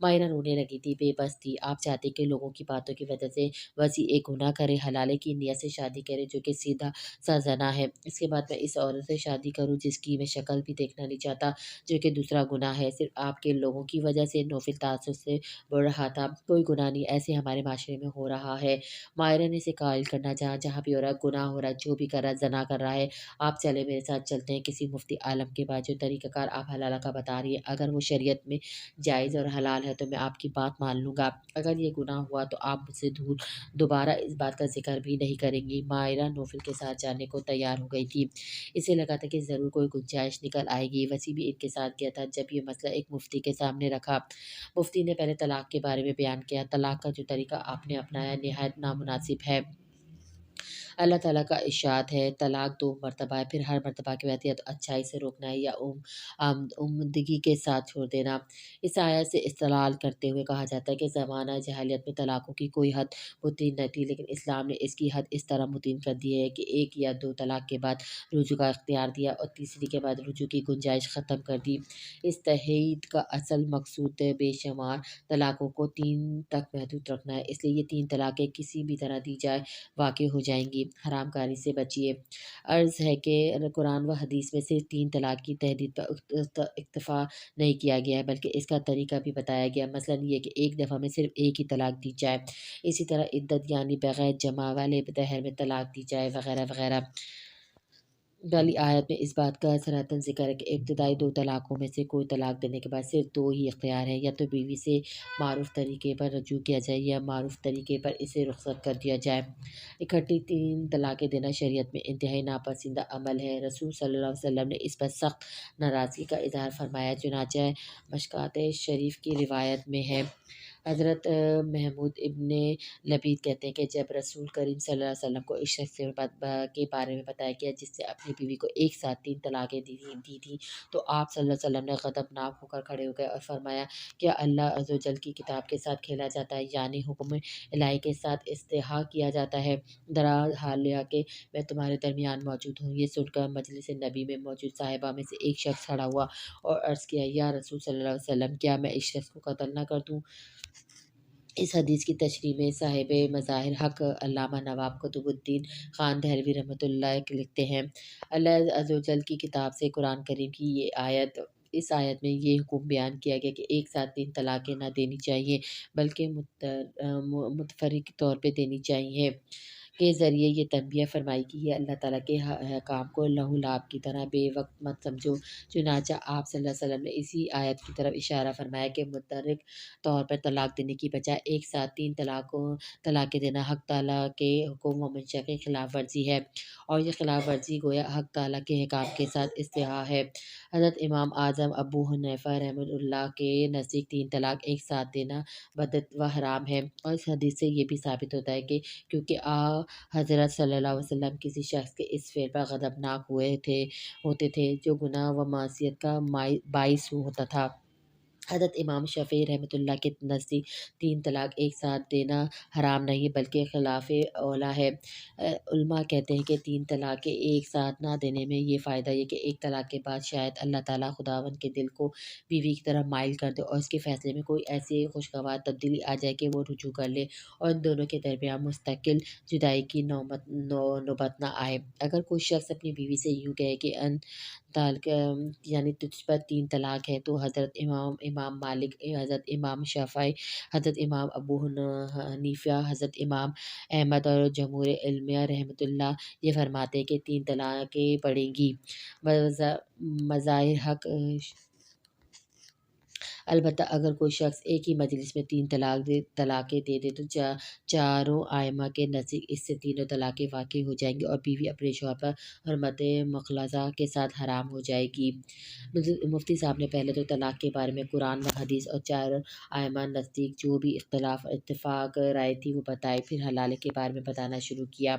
मायरा रोने लगी थी, बेबस थी। आप चाहती कि लोगों की बातों की वजह से वसी एक गुनाह करे, हलाले की नियत से शादी करे जो कि सीधा सा ज़ना है। इसके बाद मैं इस औरत से शादी करूँ जिसकी मैं शक्ल भी देखना नहीं चाहता, जो कि दूसरा गुनाह है। सिर्फ़ आपके लोगों की वजह से नौफ़िल ताज्जुब से बोल रहा था। कोई गुनाह नहीं, ऐसे हमारे माशरे में हो रहा है। मायरा ने इसे कायल करना चाहा, जहाँ भी हो रहा है गुनाह हो रहा है, जो भी कर रहा है ज़ना कर रहा है। आप चलें मेरे साथ, चलते हैं किसी मुफ्ती आलम के पास, जो तरीक़ाकार आप हलाला का बता रही है, अगर वो शरीयत में जायज़ और हलाल है तो मैं आपकी बात मान लूँगा। अगर ये गुनाह हुआ तो आप मुझसे दूर दोबारा इस बात का ज़िक्र भी नहीं करेंगी। मायरा नौफ़िल के साथ जाने को तैयार हो गई थी। इसे लगा था कि ज़रूर कोई गुंजाइश निकल आएगी। वसी भी इनके साथ गया था। जब ये मसला एक मुफ्ती के सामने रखा, मुफ्ती ने पहले तलाक के बारे में बयान किया। तलाक का जो तरीका आपने अपनाया निहायत नामुनासिब है। अल्लाह ताला का इरशाद है, तलाक 2 मर्तबा है, फिर हर मर्तबा के बाद या तो अच्छाई से रोकना है या उम्दगी के साथ छोड़ देना। इस आयत से इस्तेदलाल करते हुए कहा जाता है कि ज़माना जहालियत में तलाकों की कोई हद मुतीन नहीं थी, लेकिन इस्लाम ने इसकी हद इस तरह मुतीन कर दी है कि 1 या 2 तलाक के बाद रुजू का इख्तियार दिया और तीसरी के बाद रुजू की गुंजाइश ख़त्म कर दी। इस तहरीर का असल मकसूद बेशुमार तलाकों को 3 तक महदूद रखना है, इसलिए ये 3 तलाक़ें किसी भी तरह दी जाए वाक़ई हो जाएँगी। हरामकारी से बचिए। अर्ज़ है कि कुरान व हदीस में सिर्फ़ 3 तलाक की तहदीद पर इक्तफ़ा नहीं किया गया है, बल्कि इसका तरीका भी बताया गया है। मसलन ये कि एक दफ़ा में सिर्फ़ एक ही तलाक दी जाए। इसी तरह इद्दत यानी बग़ैर जमा वाले दहर में तलाक दी जाए वग़ैरह, वग़ैरह। वाली आयत में इस बात का सराहतन ज़िक्र है कि इब्तिदाई 2 तलाकों में से कोई तलाक देने के बाद सिर्फ़ 2 ही इख्तियार हैं, या तो बीवी से मारूफ़ तरीके पर रजू किया जाए या मारूफ़ तरीके पर इसे रुख़सत कर दिया जाए। इकट्ठी 3 तलाक़ें देना शरीयत में इंतहाई नापसंदीदा अमल है। रसूल सल्लल्लाहु अलैहि वसल्लम ने इस पर सख़्त नाराज़गी का इज़हार फ़रमाया। चुनांचे मशकात शरीफ़ की रिवायत में है, हज़रत महमूद इब्न लबीद कहते हैं कि जब रसूल करीम सल्लल्लाहु अलैहि वसल्लम को इस शख़्स के बारे में बताया गया जिसने अपनी बीवी को एक साथ 3 तलाक़ें दी थी, तो आप सल्लल्लाहु अलैहि वसल्लम ने गज़बनाक होकर खड़े हो गए और फ़रमाया, क्या अल्लाह अज़्ज़ व जल की किताब के साथ खेला जाता है, यानी हुक्म इलाही के साथ इस्तेहा किया जाता है? हालिया कि मैं तुम्हारे दरमियान मौजूद हूँ। ये सुनकर मजलिस नबी में मौजूद साहिबा में से एक शख़्स खड़ा हुआ और अर्ज़ किया, या रसूल सल्लल्लाहु अलैहि वसल्लम, क्या मैं इस शख़्स को कत्ल ना कर दूँ? इस हदीस की तशरीह में साहिब मज़ाहिर हक़ अल्लामा नवाब कुतुबुद्दीन ख़ान दहलवी रहमतुल्लाह लिखते हैं, अल्लाह अज़्ज़ व जल की किताब से कुरान करीम की ये आयत इस आयत में ये हुक्म बयान किया गया कि एक साथ 3 तलाक़ें ना देनी चाहिए, बल्कि मुतफ़र्रिक़ तौर पे देनी चाहिए। के ज़रिए ये तंबीह फ़रमाई कि ये अल्लाह ताला के काम को लहू लाभ की तरह बेवक़्त मत समझो। चुनांचे आप सल्लल्लाहु अलैहि वसल्लम ने इसी आयत की तरफ इशारा फ़रमाया कि मुतर्रिक तौर पर तलाक देने की बजाय एक साथ 3 तलाक़ें देना हक़ ताला के हुक्म व मंशा की खिलाफ़ वर्ज़ी है और ये खिलाफ़ वर्ज़ी गोया हक़ ताला के अहकाम के साथ इस्तेहा है। हज़रत इमाम आज़म अबू हनीफ़ा रहमतुल्लाह के नज़दीक 3 तलाक एक साथ देना बदअत व हराम है और इस हदीस से ये भी साबित होता है कि क्योंकि हज़रत सल्लल्लाहु अलैहि वसल्लम किसी शख़्स के इस फ़िअल पर ग़ज़बनाक होते थे जो गुनाह व मासियत का बाइस होता था। हज़रत इमाम शफ़ी रहमतुल्लाह के नज़दीक 3 तलाक एक साथ देना हराम नहीं बल्कि खिलाफ़ औला है। उलमा कहते हैं कि 3 तलाक़ें एक साथ ना देने में ये फ़ायदा ये कि एक तलाक के बाद शायद अल्लाह ताला खुदावंद के दिल को बीवी की तरफ माइल कर दे और उसके फ़ैसले में कोई ऐसी खुशगवार तब्दीली आ जाए कि वो रुजू कर ले और इन दोनों के दरमियान मुस्तकिल जुदाई की नौबत ना आए। अगर कोई शख़्स अपनी बीवी से यूँ कहे कि यानी तुझ पर 3 तलाक है तो हज़रत इमाम इमाम मालिक, हज़रत इमाम शाफ़िई, हज़रत इमाम अबू हनीफ़ा, हज़रत इमाम अहमद और जमहूर उलमा रहमतुल्लाह ये फ़रमाते हैं कि 3 तलाक़ें पड़ेंगी। मज़ाहिर हक़ अलबत्ता अगर कोई शख़्स एक ही मजलिस में 3 तलाक़ें दे दे तो चारों आइम्मा के नज़दीक इससे तीनों तलाक़ें वाक़ई हो जाएँगी और बीवी अपने शौहर पर हुर्मत मुग़ल्लज़ा के साथ हराम हो जाएगी। मुफ्ती साहब ने पहले तो तलाक़ के बारे में कुरान व हदीस और चारों आइम्मा नज़दीक जो भी इत्तिफ़ाक़ राय थी वो बताई, फिर हलाल के बारे में बताना शुरू किया।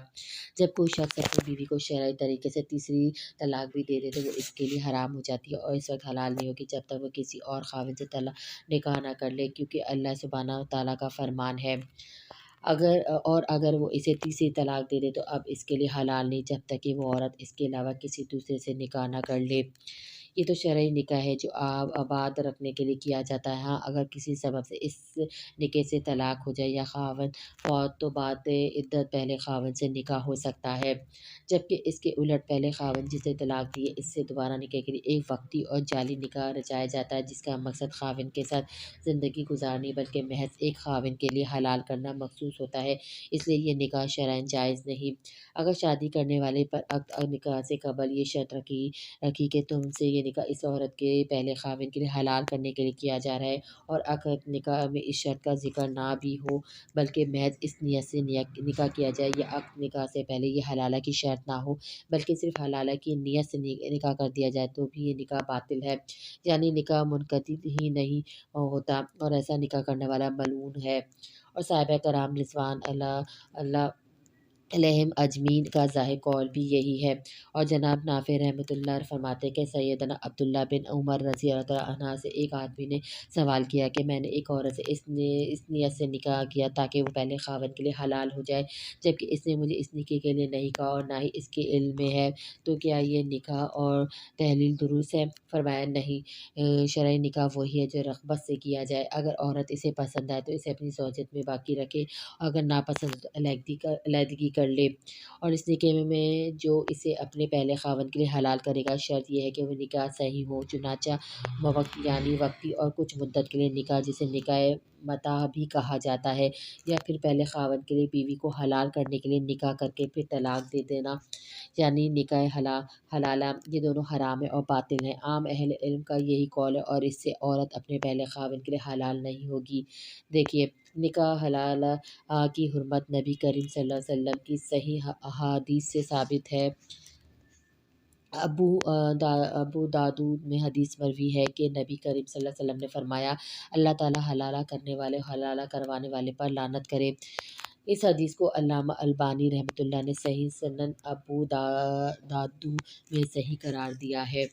जब कोई शख़्स अपनी बीवी को शरई तरीके से तीसरी तलाक भी दे दे तो वो इसके लिए हराम हो जाती है और इस वक़्त हलाल नहीं होगी जब तक वो किसी और ख़ाविन से निकाह ना कर ले क्योंकि अल्लाह सुब्हानहू तआला का फ़रमान है। अगर वो इसे तीसरी तलाक दे दे तो अब इसके लिए हलाल नहीं जब तक कि वो औरत इसके अलावा किसी दूसरे से निकाह ना कर ले। ये तो शरई निकाह है जो आबाद रखने के लिए किया जाता है। हाँ, अगर किसी सबब से इस निकाह से तलाक हो जाए या ख़ाविन फ़ौत तो बाद इद्दत पहले ख़ाविन से निकाह हो सकता है। जबकि इसके उलट पहले ख़ाविन जिसे तलाक दी है इससे दोबारा निकाह के लिए एक वक़्ती और जाली निकाह रचाया जाता है जिसका मकसद ख़ाविन के साथ ज़िंदगी गुज़ारनी बल्कि महज़ एक ख़ाविन के लिए हलाल करना मख़सूस होता है, इसलिए ये निकाह शरअन जायज़ नहीं। अगर शादी करने वाले पर अक़्द निकाह से क़बल ये शर्त रखी कि तुमसे ये निकाह इस औरत के पहले ख़ाविन के लिए हलाल करने के लिए किया जा रहा है और अक़द निकाह में इस शर्त का ज़िक्र ना भी हो बल्कि महज़ इस नियत से निकाह किया जाए या अक़द निकाह से पहले ये हलाला की शर्त ना हो बल्कि सिर्फ़ हलाला की नियत से निकाह कर दिया जाए तो भी ये निकाह बातिल है। यानी निकाह मुनक़िद ही नहीं होता और ऐसा निकाह करने वाला मलऊन है। और साहिबा कराम रिज़वान अल्लाह अलैहिम अजमीन का ज़ाहिर कौल भी यही है और जनाब नाफ़े रहमतुल्लाह फ़रमाते हैं कि सैयदना अब्दुल्ला बिन उमर रज़ी अल्लाह तआला अन्हा से एक आदमी ने सवाल किया कि मैंने एक औरत से इस नियत से निकाह किया ताकि वो पहले ख़ाविन के लिए हलाल हो जाए जबकि इसने मुझे इस निकाह के लिए नहीं कहा और ना ही इसके इल्म में है, तो क्या ये निकाह और तहलील दुरुस्त है? फरमाया नहीं, शरई निकाह वही है जो रग़बत से किया जाए। अगर औरत इसे पसंद आए तो इसे अपनी ज़ौजियत में बाक़ी रखे, अगर नापसंद तो अलहदगी कर ले और इस निकाह में जो इसे अपने पहले ख़ाविन के लिए हलाल करेगा शर्त ये है कि वो निकाह सही हो। चुनांचे यानी वक़्ती और कुछ मुद्दत के लिए निकाह जिसे निकाह मता भी कहा जाता है या फिर पहले ख़ाविन के लिए बीवी को हलाल करने के लिए निकाह करके फिर तलाक दे देना यानी निकाह हलाला ये दोनों हराम है और बातिल हैं। आम अहले इल्म का यही कौल है और इससे औरत अपने पहले ख़ाविन के लिए हलाल नहीं होगी। देखिए, निकाह हलाला की हुर्मत नबी करीम सल्लल्लाहु अलैहि वसल्लम की सही अहादीस से साबित है। अबू दाऊद में हदीस मरवी है कि नबी करीम सल्लल्लाहु अलैहि वसल्लम ने फ़रमाया अल्लाह ताला हलाला करने वाले हलाला करवाने वाले पर लानत करे। इस हदीस को अल्लामा अलबानी रहमतुल्लाह ने सही सनन अबू दाऊद में सही करार दिया है।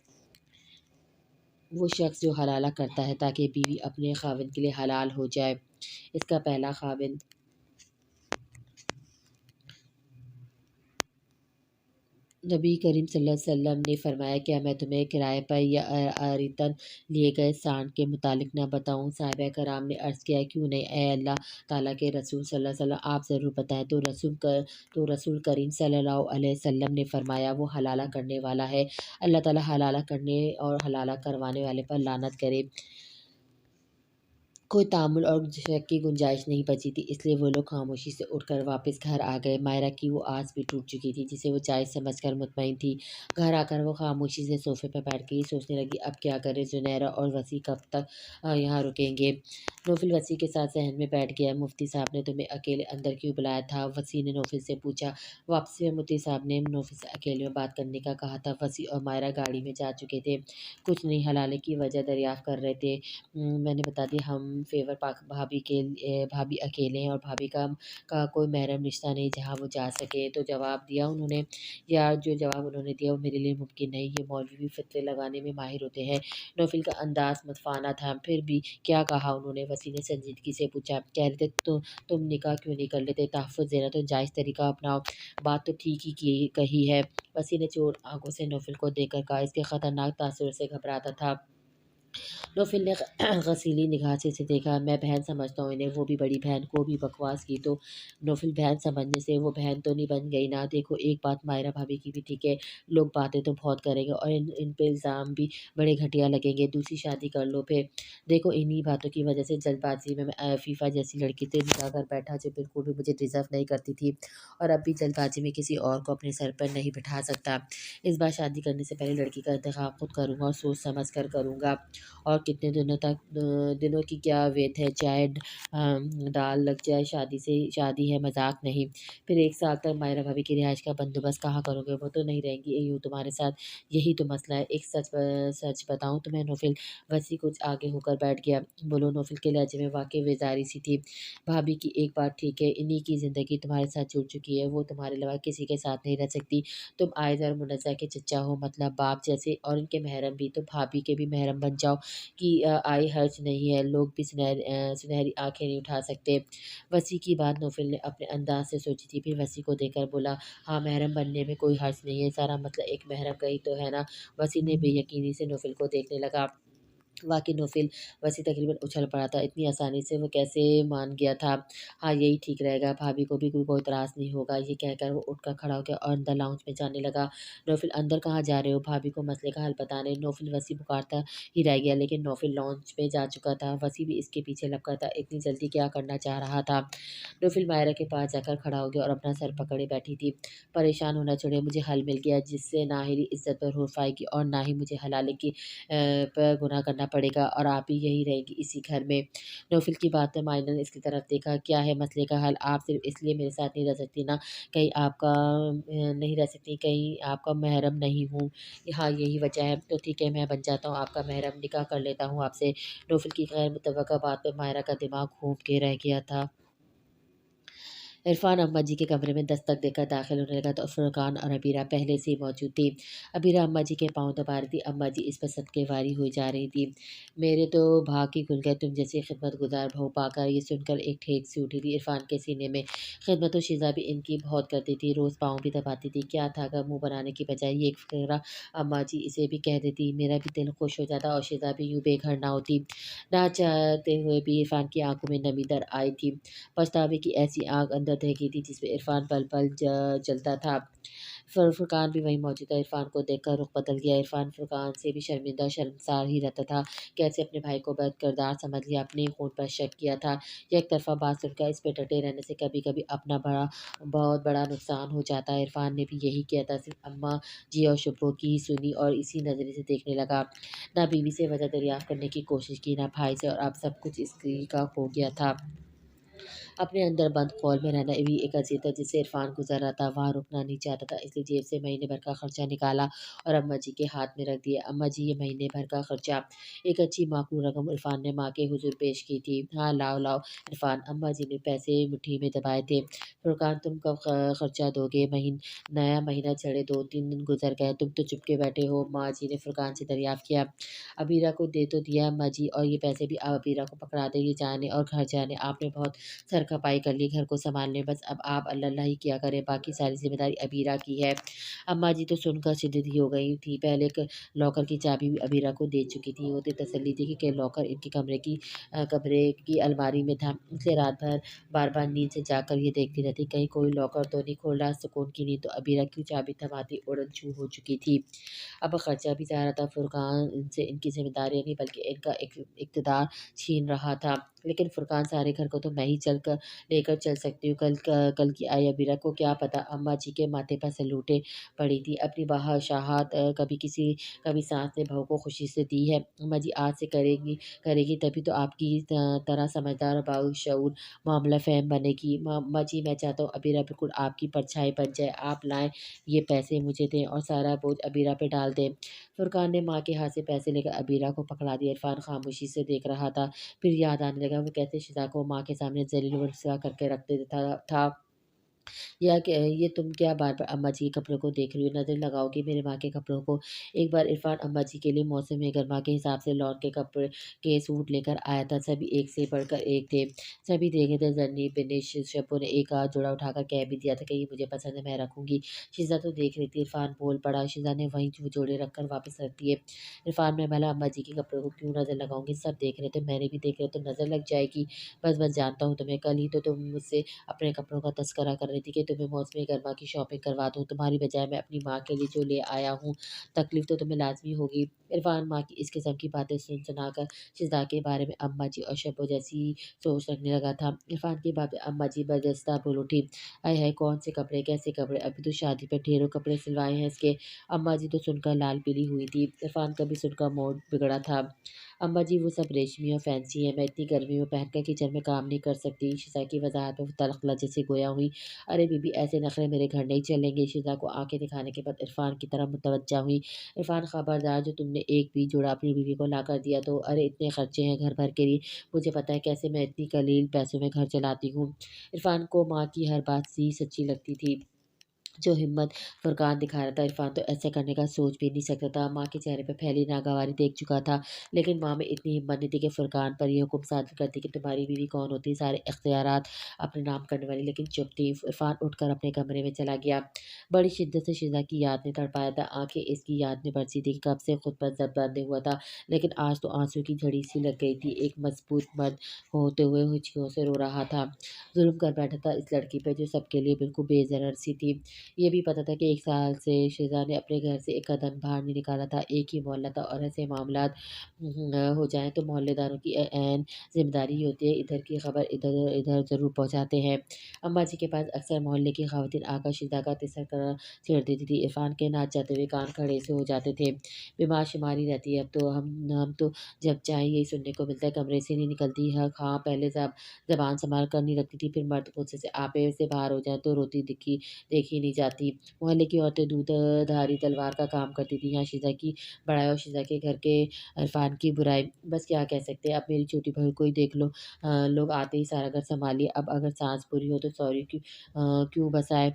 वो शख़्स जो हलाला करता है ताकि बीवी अपने ख़ाविन के लिए हलाल हो जाए, इसका पहला ख़ाविन नबी करीम सल्लल्लाहु अलैहि वसल्लम ने फ़रमाया क्या मैं तुम्हें किराए पर या अरीतन लिए गए सांड के मुतालिक न बताऊँ? साहिबा कराम ने अर्ज़ किया क्यों नहीं ए अल्लाह ताला के रसूल सल्लल्लाहु अलैहि वसल्लम आप ज़रूर बताएँ। तो रसूल करीम सल्लल्लाहु अलैहि वसल्लम ने फ़रमाया वो हलाला करने वाला है, अल्लाह ताला हलाला करने और हलाला करवाने वाले पर लानत करे। कोई तामुल और शक की गुंजाइश नहीं बची थी, इसलिए वो लोग खामोशी से उठकर वापस घर आ गए। मायरा की वो आस भी टूट चुकी थी, जिसे वो जायज़ समझकर मुतमईन थी। घर आकर वो खामोशी से सोफ़े पर बैठ गई, सोचने लगी अब क्या करे? ज़ुनैरा और वसी कब तक यहाँ रुकेंगे? नौफ़िल वसी के साथ सहन में बैठ गया। मुफ्ती साहब ने तुम्हें अकेले अंदर क्यों बुलाया था? वसी ने नौफ़िल से पूछा। वापसी में मुफ्ती साहब ने नौफ़िल से अकेले में बात करने का कहा था। वसी और मायरा गाड़ी में जा चुके थे। कुछ नहीं, हलाले की वजह दरियाफ़्त कर रहे थे। मैंने बता दिया हम फ़ेवर पाक भाभी के भाभी अकेले हैं और भाभी का कोई महरम रिश्ता नहीं जहाँ वो जा सके। तो जवाब दिया उन्होंने। यार जो जवाब उन्होंने दिया वो मेरे लिए मुमकिन नहीं। ये मौलवी भी फ़तवे लगाने में माहिर होते हैं। नौफ़िल का अंदाज़ मतफ़ाना था। फिर भी क्या कहा उन्होंने? वसी ने संजीदगी से पूछा। कह रहे थे तुम निकाह क्यों नहीं कर लेते? तहफ़्फ़ुज़ देना तो जायज़ तरीका अपनाओ। बात तो ठीक ही की कही है। वसी ने चोर आँखों से नौफ़िल को देखकर कहा। इसके ख़तरनाक तासुर से घबराता था। नौफ़िल ने ग़सीली निगाह से इसे देखा। मैं बहन समझता हूँ इन्हें, वो भी बड़ी बहन को भी बकवास की तो नौफ़िल बहन समझने से वो बहन तो नहीं बन गई ना। देखो एक बात मायरा भाभी की भी ठीक है, लोग बातें तो बहुत करेंगे और इन पे इल्ज़ाम भी बड़े घटिया लगेंगे। दूसरी शादी कर लो फिर। देखो इन्हीं बातों की वजह से जल्दबाज़ी में मैं अफ़ीफ़ा जैसी लड़की से निकाह कर बैठा जो बिल्कुल भी मुझे डिज़र्व नहीं करती थी और अब भी जल्दबाज़ी में किसी और को अपने सर पर नहीं बिठा सकता। इस बार शादी करने से पहले लड़की का इंतख़ाब खुद करूँगा और सोच समझ कर करूँगा। और कितने दिनों तक दिनों की क्या वेट है, चाहे दाल लग जाए, शादी है, मज़ाक नहीं। फिर 1 साल तक मायरा भाभी की रिहाइश का बंदोबस्त कहाँ करोगे? वो तो नहीं रहेंगी यूँ तुम्हारे साथ, यही तो मसला है। एक सच बताऊँ तुम्हें नौफ़िल? वसी कुछ आगे होकर बैठ गया। बोलो नौफ़िल के लहजे में वाक़ई बेज़ारी सी थी। भाभी की एक बात ठीक है, इन्हीं की ज़िंदगी तुम्हारे साथ जुड़ चुकी है, वो तुम्हारे अलावा किसी के साथ नहीं रह सकती। तुम आयज़ा और मुनज़्ज़ा के चच्चा हो, मतलब बाप जैसे, और इनके महरम भी, तो भाभी के भी महरम बन जाओ। कि आई हर्ज नहीं है, लोग भी सुनहरी आँखें नहीं उठा सकते। वसी की बात नौफ़िल ने अपने अंदाज़ से सोची थी, फिर वसी को देखकर बोला, हाँ, महरम बनने में कोई हर्ज नहीं है, सारा मतलब एक महरम का ही तो है ना। वसी ने बेयकीनी से नौफ़िल को देखने लगा। वाक़ई नौफ़िल वैसे तकरीबन उछल पड़ा था, इतनी आसानी से वो कैसे मान गया था। हाँ, यही ठीक रहेगा, भाभी को भी कोई इतराज़ नहीं होगा। ये कहकर वो उठकर खड़ा हो गया और अंदर लाउंज में जाने लगा। नौफ़िल अंदर कहाँ जा रहे हो? भाभी को मसले का हल बताने। नौफ़िल वसी पुकारता ही रह गया, लेकिन नौफ़िल लाउंज में जा चुका था। वसी भी इसके पीछे लपका था, इतनी जल्दी क्या करना चाह रहा था? नौफ़िल मायरा के पास जाकर खड़ा हो गया और अपना सर पकड़े बैठी थी। परेशान होना छोड़िए, मुझे हल मिल गया जिससे ना मेरी इज़्ज़त बरहूफ़ आएगी और ना ही मुझे हलाले की पर गुनाह करना पड़ेगा और आप भी यहीं रहेंगी इसी घर में। नौफ़िल की बात में मायरा ने इसकी तरफ देखा। क्या है मसले का हल? आप सिर्फ़ इसलिए मेरे साथ नहीं रह सकती ना, कहीं आपका नहीं रह सकती, कहीं आपका महरम नहीं हूँ। हाँ, यही वजह है। तो ठीक है, मैं बन जाता हूँ आपका महरम, निकाह कर लेता हूँ आपसे। नौफ़िल की गैर मुतवक्का बात पे मायरा का दिमाग घूम के रह गया था। इरफ़ान अम्मा जी के कमरे में दस्तक देकर दाखिल होने लगा तो फ़ुरक़ान और अबीरा पहले से ही मौजूद थी। अबीरा अम्मा जी के पाँव दबा रही थी। अम्मा जी इस पर सदक़ेवारी हुई जा रही थी। मेरे तो भाग ही खुल गए तुम जैसी खिदमतगुज़ार बहू पाकर। ये सुनकर एक ठेक सी उठी थी इरफ़ान के सीने में। खिदमत शीज़ा भी इनकी बहुत करती थी, रोज़ पाँव भी दबाती थी। क्या था अगर मुँह बनाने की बजाय ये एक फ़िक्रा अम्मा जी इसे भी कह देती, मेरा भी दिल खुश हो जाता और शीज़ा भी यूँ बेघर ना होती। ना चाहते हुए भी इरफ़ान की आँखों में नमी दर आई थी। पछतावे की ऐसी आग अंदर दहकी थी जिसमें इरफ़ान पल-पल जलता था। फ़ुरक़ान भी वहीं मौजूद था। इरफ़ान को देखकर रुख़ बदल गया। इरफ़ान फ़ुरक़ान से भी शर्मिंदा शर्मसार ही रहता था। कैसे अपने भाई को बदकिरदार समझ लिया, अपने ही खून पर शक किया था। एक तरफ़ा बात सुनकर इस पे डटे रहने से कभी-कभी अपना बहुत बड़ा नुकसान हो जाता है। इरफ़ान ने भी यही किया था, सिर्फ़ अम्मा जी और शुभ्रो की ही सुनी और इसी नज़रिए से देखने लगा। ना बीवी से वजह दरियाफ़्त करने की कोशिश की, ना भाई से, और अब सब कुछ इसी का हो गया था। अपने अंदर बंद खौल में रहना भी एक अज़ियत है जिससे इरफ़ान गुज़र रहा था। वहाँ रुकना नहीं चाहता था, इसलिए जेब से महीने भर का खर्चा निकाला और अम्मा जी के हाथ में रख दिया। अम्मा जी, ये महीने भर का खर्चा। एक अच्छी माकूल रकम इरफ़ान ने माँ के हुज़ूर पेश की थी। हाँ, लाओ लाओ इरफ़ान। अम्मा जी ने पैसे मुट्ठी में दबाए थे। फ़ुरक़ान, तुम कब खर्चा दोगे? नया महीना चढ़े 2-3 दिन गुज़र गए, तुम तो चुपके बैठे हो। माँ जी ने फ़ुरक़ान से दरियाफ़्त किया। अबीरा को दे तो दिया अम्मा जी, और ये पैसे भी आप अबीरा को पकड़ा दें, ये जाने और घर जाने। आपने बहुत सरखपाई कर ली घर को सँभालने, बस अब आप अल्लाह ही किया करें, बाकी सारी ज़िम्मेदारी अबीरा की है। अम्मा जी तो सुनकर शिद्दती हो गई थी। पहले एक लॉकर की चाबी भी अबीरा को दे चुकी थी। उसे तसल्ली थी कि लॉकर इनके कमरे की अलमारी में था, इसलिए रात भर बार-बार नींद से जागकर ये देखती रहती, कहीं कोई लॉकर तो नहीं खोल रहा। सुकून की नींद तो अबीरा की चाबी थमाती उड़न छू हो चुकी थी। अब खर्चा भी जा रहा था। फ़ुरक़ान इनसे इनकी ज़िम्मेदारियाँ नहीं बल्कि इनका इक़्तिदार छीन रहा था। लेकिन फुरकान सारे घर को तो मैं ही चल कर लेकर चल सकती हूँ। कल की आई अबीरा को क्या पता अम्मा जी के माथे पर सलूटें पड़ी थी। अपनी बादशाहत कभी सास ने बहू को खुशी से दी है। अम्मा जी आज से करेगी तभी तो आपकी तरह समझदार और बाशऊर मामला फ़हम बनेगी। अम्मा जी मैं चाहता हूँ अबीरा बिल्कुल आपकी परछाई बन जाए। आप लाएँ ये पैसे मुझे दें और सारा बोझ अबीरा पे डाल दें। फुरकान ने माँ के हाथ से पैसे लेकर अबीरा को पकड़ा दिया। इरफान खामोशी से देख रहा था। फिर याद आने लगा वो कैसे शिज़ा को माँ के सामने ज़लील व रुसवा करके रख देता था। ये तुम क्या बार-बार अम्मा जी के कपड़ों को देख रही हो? नज़र लगाओगी मेरी माँ के कपड़ों को? एक बार इरफ़ान अम्मा जी के लिए मौसम गर्मा के हिसाब से लॉन के कपड़े के सूट लेकर आया था। सभी एक से बढ़कर एक थे। सभी देखे थे ज़रनी, बिनिश, शब्बो ने एक आध जोड़ा उठाकर कह भी दिया था कि ये मुझे पसंद है, मैं रखूँगी। शीज़ा तो देख रही थी। इरफ़ान बोल पड़ा। शीज़ा ने वहीं जो जोड़े रखकर वापस रख दिए। इरफ़ान मैं भला अम्मा जी के कपड़ों को क्यों नज़र लगाऊँगी? सब देख रहे थे, मैंने भी देख लिया तो नज़र लग जाएगी। बस जानता हूँ तुम्हें। कल ही तो तुम मुझसे अपने कपड़ों का तज़किरा कर रही थी कि तुम्हें मौसमी गरमा की शॉपिंग करवा दूँ। तुम्हारी बजाय मैं अपनी माँ के लिए जो ले आया हूँ, तकलीफ़ तो तुम्हें लाज़मी होगी। इरफ़ान माँ की इस किस्म की बातें सुना-सुनाकर शिज़ा के बारे में अम्मा जी और शब्बो जैसी सोच रखने लगा था। इरफ़ान की बातें अम्मा जी बर्दाश्त बोल उठी। हाय हाय! कौन से कपड़े, कैसे कपड़े? अभी तो शादी पे ढेरों कपड़े सिलवाए हैं इसके। अम्मा जी तो सुनकर लाल-पीली हुई थी। इरफ़ान का भी सुनकर मूड बिगड़ा था। अम्मा जी वो सब रेशमी और फैंसी है, मैं इतनी गर्मी में पहनकर किचन में काम नहीं कर सकती। शिज़ा की वज़ाहत में वो तल्ख़ लहज़े से गोया हुई। अरे बीबी ऐसे नखरे मेरे घर नहीं चलेंगे। शिज़ा को आँखें दिखाने के बाद इरफ़ान की तरफ मुतवज्जा हुई। इरफ़ान खबरदार जो तुमने एक भी जोड़ा अपनी बीवी को लाकर दिया तो अरे इतने खर्चे हैं घर भर के लिए। मुझे पता है कैसे मैं इतनी कलील पैसों में घर चलाती हूँ। इरफ़ान को माँ की हर बात सी सच्ची लगती थी। जो हिम्मत फुरकान दिखा रहा था इरफान तो ऐसा करने का सोच भी नहीं सकता था। माँ के चेहरे पे फैली नागवारी देख चुका था, लेकिन माँ में इतनी हिम्मत नहीं थी कि फुरकान पर ये हुक्म सादिर करती कि तुम्हारी बीवी कौन होती है, सारे इख्तियारात अपने नाम करने वाली। लेकिन चुप थी। इरफान उठकर अपने कमरे में चला गया। बड़ी शिद्दत से शिजा की याद ने तड़पाया था। आंखें इसकी याद में बरसी थी कि कब से खुद पर जब बंधे हुआ था, लेकिन आज तो आंसू की झड़ी सी लग गई थी। एक मजबूत मर्द होते हुए हिचकियों से रो रहा था। जुल्म कर बैठा था इस लड़की पे जो सबके लिए बिल्कुल बेज़रर सी थी। ये भी पता था कि 1 साल से शिज़ा ने अपने घर से एक कदम बाहर नहीं निकाला था। एक ही मोहल्ला था और ऐसे मामलात हो जाएँ तो मोहल्लेदारों की ऐन ज़िम्मेदारी होती है, इधर की खबर इधर इधर ज़रूर पहुँचाते हैं। अम्मा जी के पास अक्सर मोहल्ले की ख़वातीन आकर शिज़ा का तज़किरा छेड़ देती थी। इरफ़ान के नाच जाते हुए कान खड़े से हो जाते थे। बीमार-शुमारी रहती है अब तो हम तो जब चाहे यही सुनने को मिलता है, कमरे से नहीं निकलती है। हाँ, पहले ज़बान सँभाल कर नहीं रखती थी, फिर मर्द गुस्से से आपे से बाहर हो जाए तो रोती देखी नहीं जाती। मोहल्ले की औरतें दूध-धारी तलवार का काम करती थीं। यहाँ शिज़ा की बड़ाई और शिज़ा के घर के इरफ़ान की बुराई। बस क्या कह सकते हैं, अब मेरी छोटी बहू को ही देख लो। लोग आते ही सारा घर सँभालिए। अब अगर साँस बुरी हो तो सॉरी क्यों बसाए?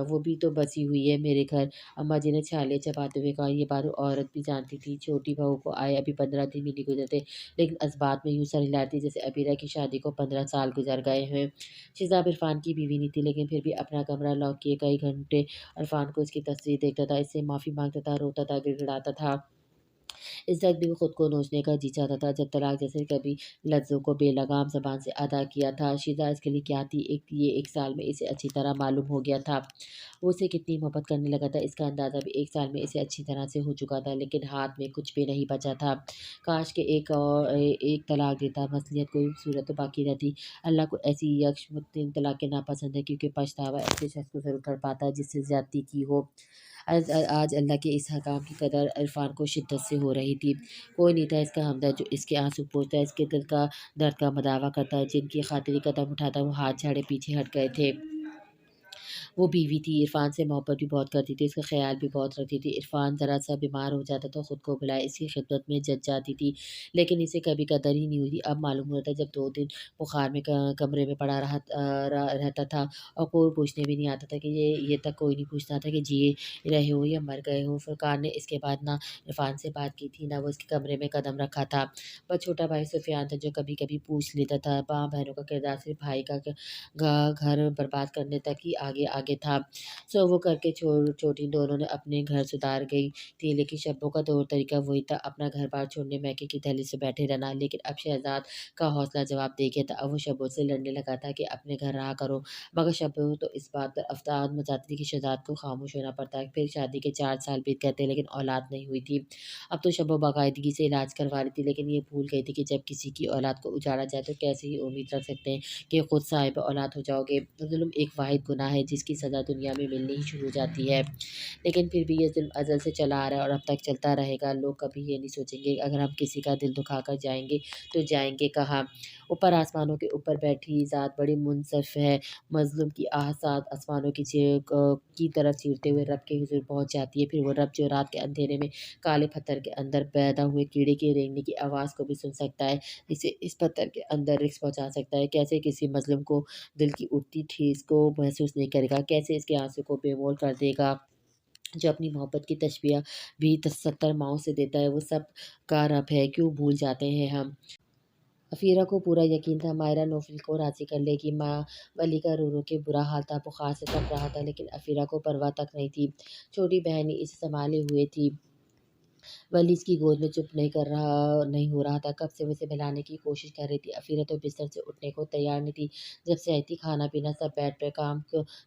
वो भी तो बसी हुई है मेरे घर। अम्मा जी ने छाले चबाते हुए कहा, ये बात औरत भी जानती थी। छोटी बहू को आए अभी 15 दिन भी नहीं गुज़रे थे, लेकिन इस्बात में यूँ सर हिलाती जैसे अबीरा की शादी को 15 साल गुज़र गए हैं। शिज़ाब इरफ़ान की बीवी नहीं थी, लेकिन फिर भी अपना कमरा लॉक किए कई घंटे इरफ़ान को इसकी तस्वीर देखता था, इससे माफ़ी माँगता था, रोता था, गिड़गिड़ाता था। इस वक़्त भी वो खुद को नोचने का जी चाहता था, जब तलाक जैसे कभी लफ्ज़ों को बेलगाम ज़बान से अदा किया था। शीज़ा इसके लिए क्या थी, ये 1 साल में इसे अच्छी तरह मालूम हो गया था। वो उसे कितनी मोहब्बत करने लगा था, इसका अंदाज़ा भी 1 साल में इसे अच्छी तरह से हो चुका था, लेकिन हाथ में कुछ भी नहीं बचा था। काश कि एक तलाक देता, मसलियत कोई सूरत तो बाकी रहती। अल्लाह को ऐसी यकमुश्त तलाक़ें नापसंद है, क्योंकि पछतावा ऐसे शख़्स को ज़रूर तड़पाता है जिससे ज़्यादती की हो। आज अल्लाह के इस हकाम की कदर इरफ़ान को शिद्दत से हो रही थी। कोई नहीं था इसका हमदर्द जो इसके आँसू पोंछता, इसके दिल का दर्द का मदावा करता, जिनकी खातिर ये कदम उठाता वो हाथ झाड़े पीछे हट गए थे। वो बीवी थी, इरफ़ान से मोहब्बत भी बहुत करती थी, इसका ख़्याल भी बहुत रखती थी। इरफ़ान ज़रा-सा बीमार हो जाता तो ख़ुद को बुलाए इसकी खिदमत में जच जाती थी, लेकिन इसे कभी कदर ही नहीं हुई थी। अब मालूम हुआ था जब 2 दिन बुखार में क कमरे में पड़ा रहता था और कोई पूछने भी नहीं आता था कि ये तक कोई नहीं पूछता था कि जिए रहे हो या मर गए हो। फ़ुरकान ने इसके बाद ना इरफ़ान से बात की थी, ना वो इसके कमरे में कदम रखा था। बस छोटा भाई सुफ़ियान था जो कभी-कभी पूछ लेता था। माँ-बहनों का किरदार सिर्फ़ भाई का घर बर्बाद करने तक ही आगे आगे था। सो वो करके छोटी दोनों ने अपने घर सुधार गई थी, लेकिन शब्बों का तौर तरीका वही था, अपना घर-बार छोड़ने मैके की दहलीज से बैठे रहना। लेकिन अब शहज़ाद का हौसला जवाब दे गया था। अब वो शब्बों से लड़ने लगा था कि अपने घर रहा करो, मगर शब्बो तो इस बात पर अफ़राद मचाती थी कि शहज़ाद को खामोश होना पड़ता है। फिर शादी के 4 साल बीत गए थे, लेकिन औलाद नहीं हुई थी। अब तो शब्बो बाकायदगी से इलाज करवा रही थी, लेकिन ये भूल गई थी कि जब किसी की औलाद को उजाड़ा जाए तो कैसे ही उम्मीद रख सकते हैं कि खुद साहिब औलाद हो जाओगे। ज़ुल्म एक वाहिद गुनाह है जिसकी सज़ा दुनिया में मिलनी ही शुरू हो जाती है। लेकिन फिर भी ये ज़ुल्म अज़ल से चला आ रहा है और अब तक चलता रहेगा। लोग कभी ये नहीं सोचेंगे अगर हम किसी का दिल दुखाकर जाएँगे तो जाएँगे कहाँ? ऊपर आसमानों के ऊपर बैठी ज़ात बड़ी मुनसिफ़ है। मज़लूम की आह सात आसमानों की तरफ चीरते हुए रब के हुज़ूर पहुँच जाती है। फिर वो रब जो रात के अंधेरे में काले पत्थर के अंदर पैदा हुए कीड़े की रेंगने की आवाज़ को भी सुन सकता है, इसे इस पत्थर के अंदर रिस्क पहुँचा सकता है। कैसे किसी मज़लूम को दिल की उठती ठेस को महसूस नहीं करेगा? कैसे इसके आँसू को बेमोल कर देगा? जो अपनी मोहब्बत की तशबीह भी 70 माँओं से देता है, वो सब का रब है, क्यों भूल जाते हैं हम? अफ़ीरा को पूरा यकीन था मायरा नौफ़िल को राज़ी कर लेगी। माँ वली का रो-रो के बुरा हाल था, बुखार से तप रहा था, लेकिन अफ़ीरा को परवाह तक नहीं थी। छोटी बहन ही इसे सँभाले हुए थी। वली इसकी गोद में चुप नहीं हो रहा था। कब से वो इसे बहलाने की कोशिश कर रही थी। अफ़ीरा तो बिस्तर से उठने को तैयार नहीं थी। जब से आई थी खाना-पीना सब बेड पे, काम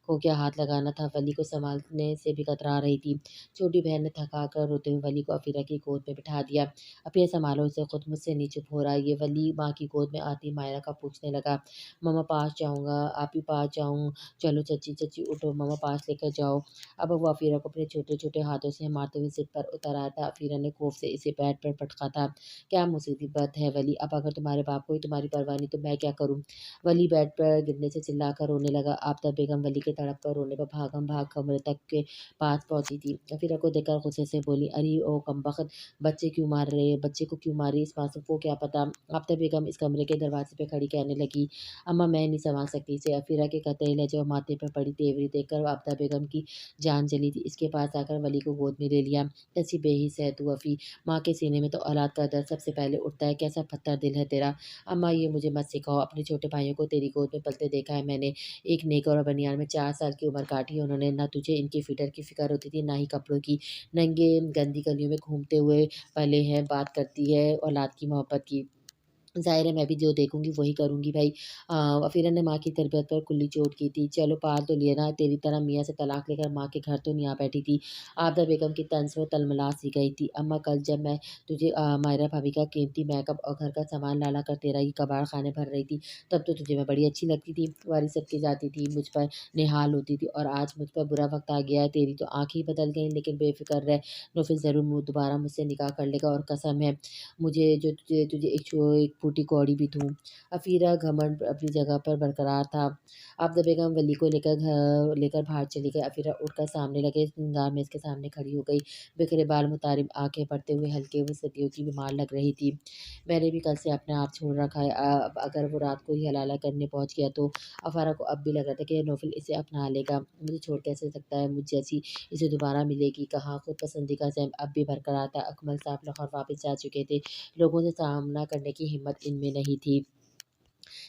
को क्या हाथ लगाना था। वली को सँभालने से भी कतरा रही थी। छोटी बहन ने थका कर रोते हुए वली को अफ़ीरा की गोद में बिठा दिया। अफ़ीरा सँभालो इसे खुद, मुझसे नहीं चुप हो रहा ये। वली माँ की गोद में आती मायरा का पूछने लगा, मम्मा पास जाऊँगा, आप ही पास जाऊँ? चलो चची, चची उठो, मम्मा पास लेकर जाओ। अब वो अफ़ीरा को अपने छोटे-छोटे हाथों से मारते हुए ज़िद पर उतर आया था। अफ़ीरा ने खौफ़ से इसे बेड पर पटका था। क्या मुसीबत है वली? अब अगर तुम्हारे बाप को ही तुम्हारी परवाह नहीं तो मैं क्या करूँ? वली बेड पर गिरने से चिल्लाकर रोने लगा। आफ़ताब बेगम वली के तड़प कर रोने पर भागम-भाग कमरे तक के पास पहुँची थी। अफ़ीरा को देखकर गुस्से से बोली, अरे ओ कमबख्त! बच्चे क्यों मार रहे हैं? बच्चे को क्यों मारी? इस मासूम को क्या पता? आफ़ताब बेगम इस कमरे के दरवाज़े पे खड़ी कहने लगी, अम्मा मैं नहीं सँभाल सकती इसे। अफ़ीरा के कतई लहजे और माथे पर पड़ी तेवरी देखकर आफ़ताब बेगम की जान चली थी। इसके पास आकर वली को गोद में ले लिया। कैसी बेहिस है तू अफ़ी, माँ के सीने में तो औलाद का दर्द सबसे पहले उठता है, कैसा पत्थर दिल है तेरा। अम्मा ये मुझे मत सिखाओ, अपने छोटे भाइयों को तेरी गोद में पलते देखा है मैंने। एक नेक और बनियान में 4 साल की उम्र काटी है उन्होंने, ना तुझे इनकी फ़िक्र की फ़िक्र होती थी, ना ही कपड़ों की। नंगे गंदी गलियों में घूमते हुए पले हैं, बात करती है औलाद की मोहब्बत की। ज़ाहिर है मैं भी जो देखूँगी वही करूँगी भई। अफ़ीरा ने माँ की तरबियत पर कुल्ली चोट की थी। चलो पाल तो लिया ना, तेरी तरह मियाँ से तलाक लेकर माँ के घर तो नहीं आ बैठी थी। आबदा बेगम की तंज में तलमला सी गई थी। अम्मा कल जब मैं तुझे मायरा भाभी का कीमती मेकअप और घर का सामान ला-ला कर तेरा ही कबाड़ खाने भर रही थी, तब तो तुझे मैं बड़ी अच्छी लगती थी। वारी सबकी जाती थी, मुझ पर निहाल होती थी और आज मुझ पर बुरा वक़्त आ गया है, तेरी तो आँखें ही बदल गईं। लेकिन बेफ़िक्र रह, नौफ़िल ज़रूर दोबारा मुझसे निकाह कर लेगा और कसम है मुझे जो तुझे तुझे एक फूटी कौड़ी भी दूँ। अफ़ीरा घमंड अपनी जगह पर बरकरार था। आबदा बेगम वली को लेकर बाहर चली गई। अफ़ीरा उठकर सामने लगे सिंगार मेज़ के सामने खड़ी हो गई। बिखरे बाल मुतारिब आँखें पड़ते हुए हल्के हुए सदियों की बीमार लग रही थी। मैंने भी कल से अपने आप छोड़ रखा है। अब अगर वो रात को ही हलाला करने पहुँच गया तो अफ़ारा को अब भी लग रहा था कि नौफ़िल इसे अपना लेगा। मुझे छोड़ कैसे सकता है? मुझ जैसी इसे दोबारा मिलेगी कहाँ? खुद पसंदी का ज़हम अब भी बरकरार था। अकमल साहब लाहौर वापस जा चुके थे। लोगों से सामना करने की हिम्मत इनमें नहीं थी।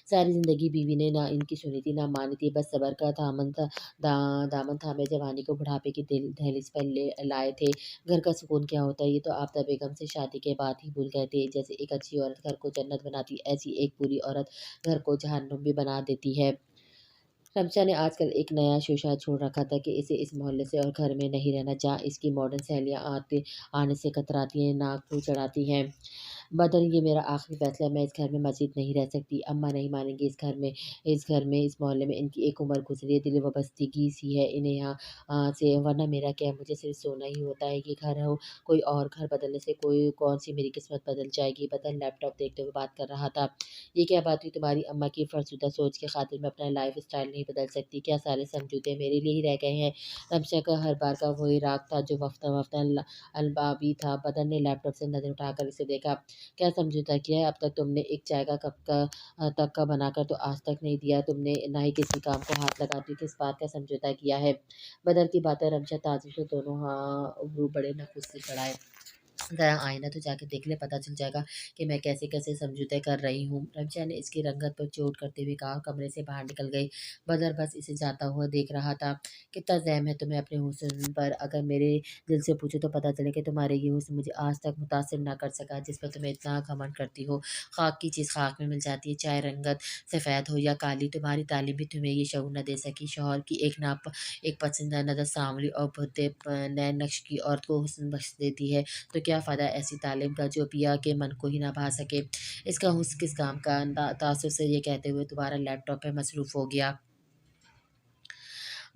सारी ज़िंदगी बीवी ने ना इनकी सुनी थी, ना मानी थी, बस सब्र का दामन थामे जवानी को बुढ़ापे की दहलीज पर ले लाए थे। घर का सुकून क्या होता है, ये तो आफ़ताब बेगम से शादी के बाद ही भूल गए थे। जैसे एक अच्छी औरत घर को जन्नत बनाती, ऐसी एक बुरी औरत घर को जहन्नुम भी बना देती है। रमशा ने आजकल एक नया शोशा छोड़ रखा था कि इसे इस मोहल्ले से और घर में नहीं रहना, जहाँ इसकी मॉडर्न सहेलियाँ आने से कतराती हैं, नाक मुँह चढ़ाती हैं। बदर ये मेरा आखिरी फैसला है, मैं इस घर में मज़ीद नहीं रह सकती। अम्मा नहीं मानेंगी इस मोहल्ले में इनकी एक उम्र गुज़री है, दिल वाबस्तगी सी है इन्हें यहाँ से, वरना मेरा क्या है, मुझे सिर्फ़ सोना ही होता है। ये घर हो, कोई और घर बदलने से कौन-सी मेरी किस्मत बदल जाएगी। बदर लैपटॉप देखते हुए बात कर रहा था। ये क्या बात हुई तुम्हारी अम्मा की फ़रसुदा सोच की खातिर मैं अपना लाइफ़ स्टाइल नहीं बदल सकती। क्या सारे समझौते मेरे लिए ही रह गए हैं? रमशा का हर बार का वही राग था जो वफ़्ता-वफ़्ता अलबाबी था। बदर ने लैपटॉप से नज़र उठाकर इसे देखा। क्या समझौता किया है? अब तक तुमने एक चाय का कप तक का बनाकर तो आज तक नहीं दिया तुमने, ना ही किसी काम को हाथ लगाती। किस बात का समझौता किया है? बदर की बातें रमशा ताज्जुब से दोनों हाँ, वो बड़े नखुश से चढ़ाए। ज़रा आईना तो जाके देख ले, पता चल जाएगा कि मैं कैसे-कैसे समझौते कर रही हूँ। रमज़ा ने इसकी रंगत पर चोट करते हुए कहा और कमरे से बाहर निकल गई। बदर बस इसे जाता हुआ देख रहा था। कितना ज़हम है तुम्हें अपने हुस्न पर, अगर मेरे दिल से पूछो तो पता चले कि तुम्हारे ये हुस्न मुझे आज तक मुतासिर ना कर सका, जिस पर तुम्हें इतना घमंड करती हो। खाक की चीज़ खाक में मिल जाती है, चाहे रंगत सफ़ेद हो या काली। तुम्हारी तालीम भी तुम्हें ये शऊर न दे सकी। शौहर की एक पसंदीदा नज़र सांवली और भुद्दे नए नक्श की औरत को हुस्न बख्श देती है। तो क्या फ़ायदा ऐसी तालीम का जो पिया के मन को ही ना भा सके। इसका हुस्न किस काम का। तासुर से ये कहते हुए दोबारा लैपटॉप पे मसरूफ़ हो गया।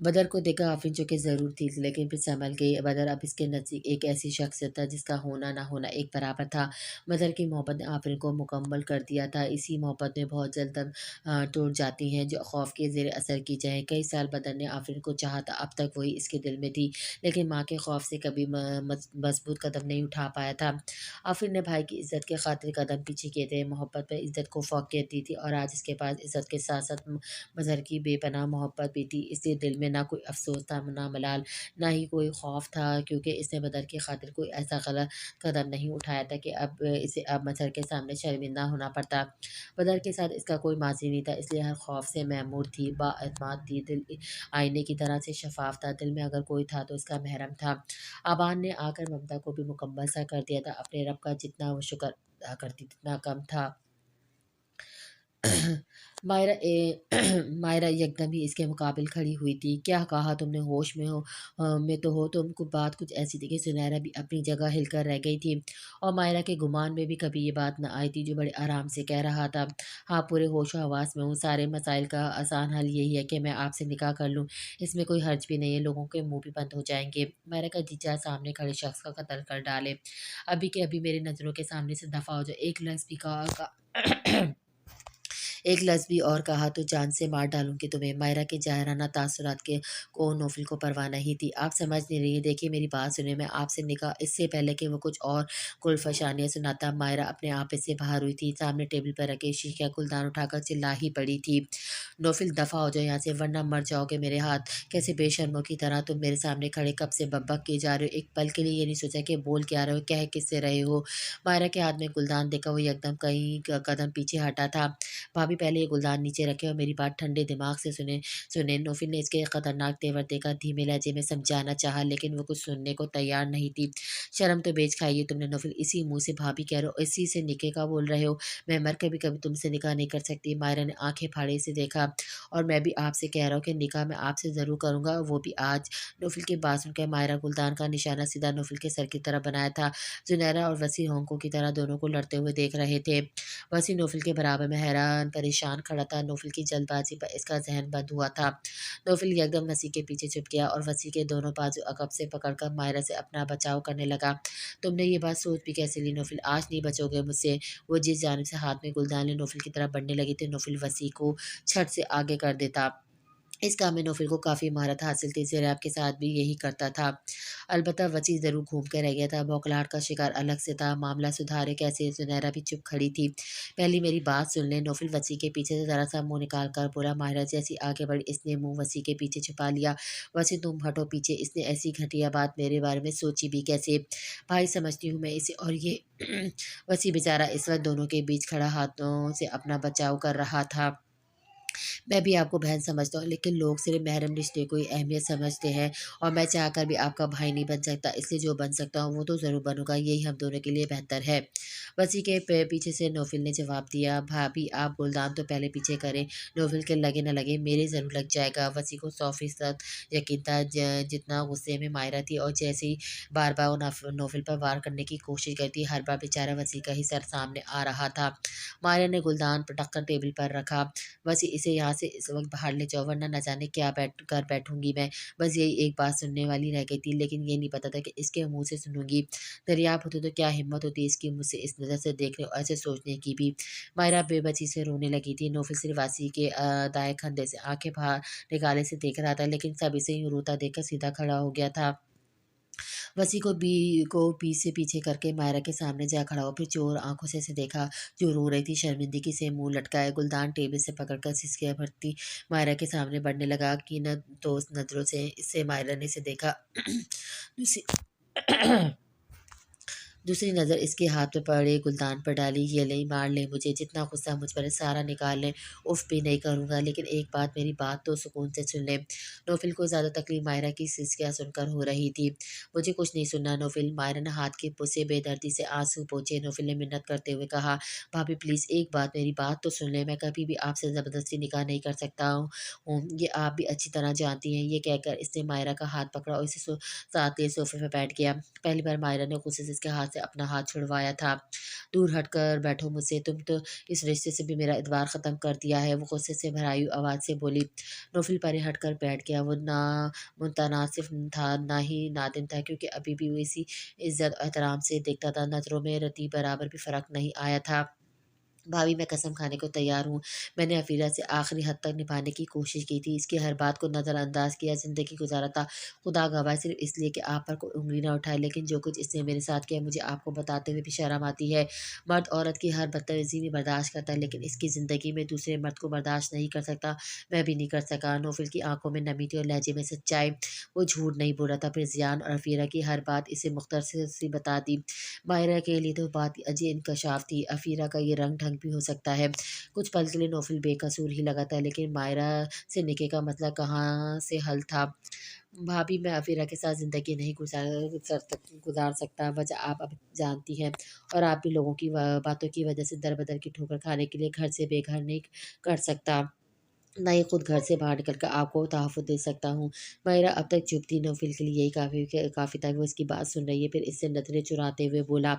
बदर को देखा आफरीन चौंकी ज़रूर थी, लेकिन फिर संभल गई। बदर अब इसके नज़दीक एक ऐसी शख्सियत था जिसका होना ना होना एक बराबर था। बदर की मोहब्बत ने आफरीन को मुकम्मल कर दिया था। इसी मोहब्बत में बहुत जल्द दम टूट जाती हैं जो खौफ के ज़ेर असर की जाए। कई साल बदर ने आफरीन को चाहा था, अब तक वही इसके दिल में थी, लेकिन माँ के खौफ से कभी मजबूत कदम नहीं उठा पाया था। आफरीन ने भाई की इज़्ज़त के खातिर कदम पीछे किए थे। मोहब्बत में इज़्ज़त को फ़ौक़ियत दी थी और आज इसके पास इज़्ज़त के साथ-साथ मज़हर की बेपनाह मोहब्बत भी थी। इसलिए दिल में ना कोई अफ़सोस था, ना मलाल, ना ही कोई खौफ़ था, क्योंकि इसने बदर की खातिर कोई ऐसा गलत कदम नहीं उठाया था कि अब मज़हर के सामने शर्मिंदा होना पड़ता। बदर के साथ इसका कोई माज़ी नहीं था, इसलिए हर खौफ़ से महमूद थी, बाएतमाद थी, दिल आईने की तरह से शफ़ाफ़ था। दिल में अगर कोई था तो इसका महरम था। आबान ने आकर ममता को भी मुकम्मल सा कर दिया था। अपने रब का जितना वो शुक्र अदा करती, जितना कम था। मायरा मायरा एकदम ही इसके मुकाबिल खड़ी हुई थी। क्या कहा तुमने? होश में हो में तो हो तुम? बात कुछ ऐसी थी कि सुनैरा भी अपनी जगह हिलकर रह गई थी और मायरा के गुमान में भी कभी ये बात न आई थी, जो बड़े आराम से कह रहा था। हाँ, पूरे होशो हवास में हूँ। सारे मसाइल का आसान हल यही है कि मैं आपसे निकाह कर लूँ। इसमें कोई हर्ज भी नहीं है, लोगों के मुँह भी बंद हो जाएँगे। मायरा का जीजा सामने खड़े शख्स का कत्ल कर डाले। अभी के अभी मेरी नज़रों के सामने से दफ़ा हो जाओ। एक लफ्ज़ भी और कहा तो जान से मार डालूँगी तुम्हें। मायरा के ज़ाहिराना तासुरात के को नौफ़िल को परवाह नहीं थी। आप समझ नहीं रही हैं, देखिए मेरी बात सुनिए। मैं आपसे निकाह इससे पहले कि वो कुछ और कुलफ़शानियाँ सुनाता, मायरा अपने आप से बाहर हुई थी। सामने टेबल पर रखे शीशे का गुलदान उठाकर चिल्ला ही पड़ी थी, नौफ़िल दफ़ा हो जाओ यहाँ से, वरना मर जाओगे मेरे हाथ। कैसे बेशर्मों की तरह तुम मेरे सामने खड़े कब से बक-बक किए जा रहे हो। एक पल के लिए ये नहीं सोचा कि बोल क्या रहे हो, कह किससे रहे हो। मायरा के हाथ में गुलदान देखा वो एकदम कई कदम पीछे हटा था। भाभी पहले ये गुलदान नीचे रखें और मेरी बात ठंडे दिमाग से सुने सुने। नौफिल ने इसके खतरनाक तेवर देखा, धीमे लहजे में समझाना चाहा, लेकिन वो कुछ सुनने को तैयार नहीं थी। शर्म तो बेच खाई है तुमने नौफिल, इसी मुँह से भाभी कह रहे हो, इसी से निकाह का बोल रहे हो। मैं मर के भी कभी तुमसे निकाह नहीं कर सकती। मायरा ने आँखें फाड़े से देखा, और मैं भी आपसे कह रहा हूँ कि निकाह मैं आपसे ज़रूर करूँगा, वो भी आज। नौफिल की बात सुनकर मायरा गुलदान का निशाना सीधा नौफिल के सर की तरफ बनाया था। जुनैरा और वसी होंकों की तरह दोनों को लड़ते हुए देख रहे थे। वसी नौफिल के बराबर में हैरान परेशान खड़ा था। नौफिल की जल्दबाजी पर इसका ज़हन बंद हुआ था। नौफिल एकदम वसी के पीछे छुप गया और वसी के दोनों बाजू अकब से पकड़कर मायरा से अपना बचाव करने लगा। तुमने ये बात सोच भी कैसे ली नौफिल? आज नहीं बचोगे मुझसे। वो जिस जानिब से हाथ में गुलदान ले नौफिल की तरफ बढ़ने लगी थी, नौफिल वसी को झट से आगे कर देता। इस काम में नौफिल को काफ़ी महारत हासिल थी, ज़ेनब के साथ भी यही करता था। अलबत्ता वची ज़रूर घूम के रह गया था, बौखलाहट का शिकार अलग से था। मामला सुधारे कैसे, ज़ुनैरा भी चुप खड़ी थी। पहले मेरी बात सुन ले। नौफिल वसी के पीछे से ज़रा-सा मुँह निकाल कर बोला। माहिरा जैसी आगे बढ़ी, इसने मुँह वसी के पीछे छुपा लिया। वसी तुम हटो पीछे, इसने ऐसी घटिया बात मेरे बारे में सोची भी कैसे? भाई समझती हूँ मैं इसे, और ये वसी बेचारा इस वक़्त दोनों के बीच खड़ा हाथों से अपना बचाव कर रहा था। मैं भी आपको बहन समझता हूँ, लेकिन लोग सिर्फ महरम रिश्ते को ही अहमियत समझते हैं, और मैं चाहकर भी आपका भाई नहीं बन सकता, इसलिए जो बन सकता हूँ वो तो ज़रूर बनूँगा, यही हम दोनों के लिए बेहतर है। वसी के पीछे से नौफिल ने जवाब दिया, भाभी आप गुलदान तो पहले पीछे करें, नौफिल के लगे न लगे मेरे ज़रूर लग जाएगा। वसी को 100% यकीन था, जितना गुस्से में मायरा थी, और जैसे ही बार बार वो नौफिल पर वार करने की कोशिश करती, हर बार बेचारा वसी का ही सर सामने आ रहा था। मायरा ने गुलदान पटक कर टेबल पर रखा। बस इसे यहाँ से इस वक़्त बाहर ले जाओ, वरना न जाने क्या बैठूँगी मैं। बस यही एक बात सुनने वाली रह गई थी, लेकिन ये नहीं पता था कि इसके मुँह से सुनूँगी। दरियाफ़ होती तो क्या हिम्मत होती इसकी मुझसे इस नज़र से देखने और ऐसे सोचने की भी। मायरा बेबसी से रोने लगी थी। नौफिल सिर्फ़ वासी के दाएँ कंधे से आँखें बाहर निकाले से देख रहा था, लेकिन सब इसे यूँ रोता देखकर सीधा खड़ा हो गया था। वसी को पीछे पीछे करके मायरा के सामने जा खड़ा हुआ, फिर चोर आँखों से इसे देखा, जो रो रही थी। शर्मिंदगी से मुँह लटकाए गुलदान टेबल से पकड़कर सिसकियाँ भरती मायरा के सामने बढ़ने लगा। कीनतोस नज़रों से इससे मायरा ने इसे देखा। दूसरी दूसरी नज़र इसके हाथ पे पड़े गुलदान पर डाली। ये ले, मार ले मुझे, जितना गुस्सा मुझ पर है सारा निकाल लें, उफ़ भी नहीं करूँगा, लेकिन एक बात, मेरी बात तो सुकून से सुन लें। नौफ़िल को ज़्यादा तकलीफ़ मायरा की सिसकियाँ सुनकर हो रही थी। मुझे कुछ नहीं सुनना नौफ़िल। मायरा ने हाथ के से बेदर्दी से आँसू पोंछे। नौफ़िल ने मिन्नत करते हुए कहा, भाभी प्लीज़ एक बात, मेरी बात तो सुन लें। मैं कभी भी आपसे ज़बरदस्ती निकाह नहीं कर सकता हूँ, ये आप भी अच्छी तरह जानती हैं। ये कहकर इसने मायरा का हाथ पकड़ा और इसे साथ लिए सोफ़े पे बैठ गया। पहली बार मायरा ने गुस्से से इसके हाथ से अपना हाथ छुड़वाया था। दूर हटकर बैठो मुझसे, तुम तो इस रिश्ते से भी मेरा एतबार ख़त्म कर दिया है, वो गुस्से से भराई हुई आवाज़ से बोली। नौफ़िल परे हटकर बैठ गया। वो ना मुतनासिफ़ था, ना ही नादिम था, क्योंकि अभी भी वो इसी इज़्ज़त और एहतराम से देखता था। नज़रों में रत्ती बराबर भी फ़र्क नहीं आया था। भाभी मैं कसम खाने को तैयार हूँ। मैंने अफ़ीरा से आखिरी हद तक निभाने की कोशिश की थी। इसकी हर बात को नज़रअंदाज़ किया, ज़िंदगी गुज़ारा था। खुदा गवाह सिर्फ़ इसलिए कि आप पर कोई उँगली ना उठाए, लेकिन जो कुछ इसने मेरे साथ किया मुझे आपको बताते हुए भी शर्म आती है। मर्द औरत की हर बदतमीज़ी भी बर्दाश्त करता है, लेकिन इसकी ज़िंदगी में दूसरे मर्द को बर्दाश्त नहीं कर सकता। मैं भी नहीं कर सका। नौफ़िल की आँखों में नमी थी और लहजे में सच्चाई। वो झूठ नहीं बोल रहा था। फिर ज़ियान और अफ़ीरा की हर बात इसे मुख्तसर सी बता दी। मायरा के लिए तो बात अजीब इंकशाफ थी। अफ़ीरा का ये रंग-ढंग भी हो सकता है। कुछ पल के लिए नौफ़िल बेकसूर ही लगा था, लेकिन मायरा से निकाह का मसला कहाँ से हल था। भाभी मैं अफ़ीरा के साथ ज़िंदगी नहीं गुज़ार सकता, वजह आप अब जानती हैं, और आप भी लोगों की बातों की वजह से दर-बदर की ठोकर खाने के लिए घर से बेघर नहीं कर सकता। ना ही खुद घर से बाहर निकल कर आपको तहफ़्फ़ुज़ दे सकता हूँ। माहिरा अब तक चुप थी, नौफ़िल के लिए यही काफ़ी था कि वो इसकी बात सुन रही है। फिर इससे नज़रें चुराते हुए बोला,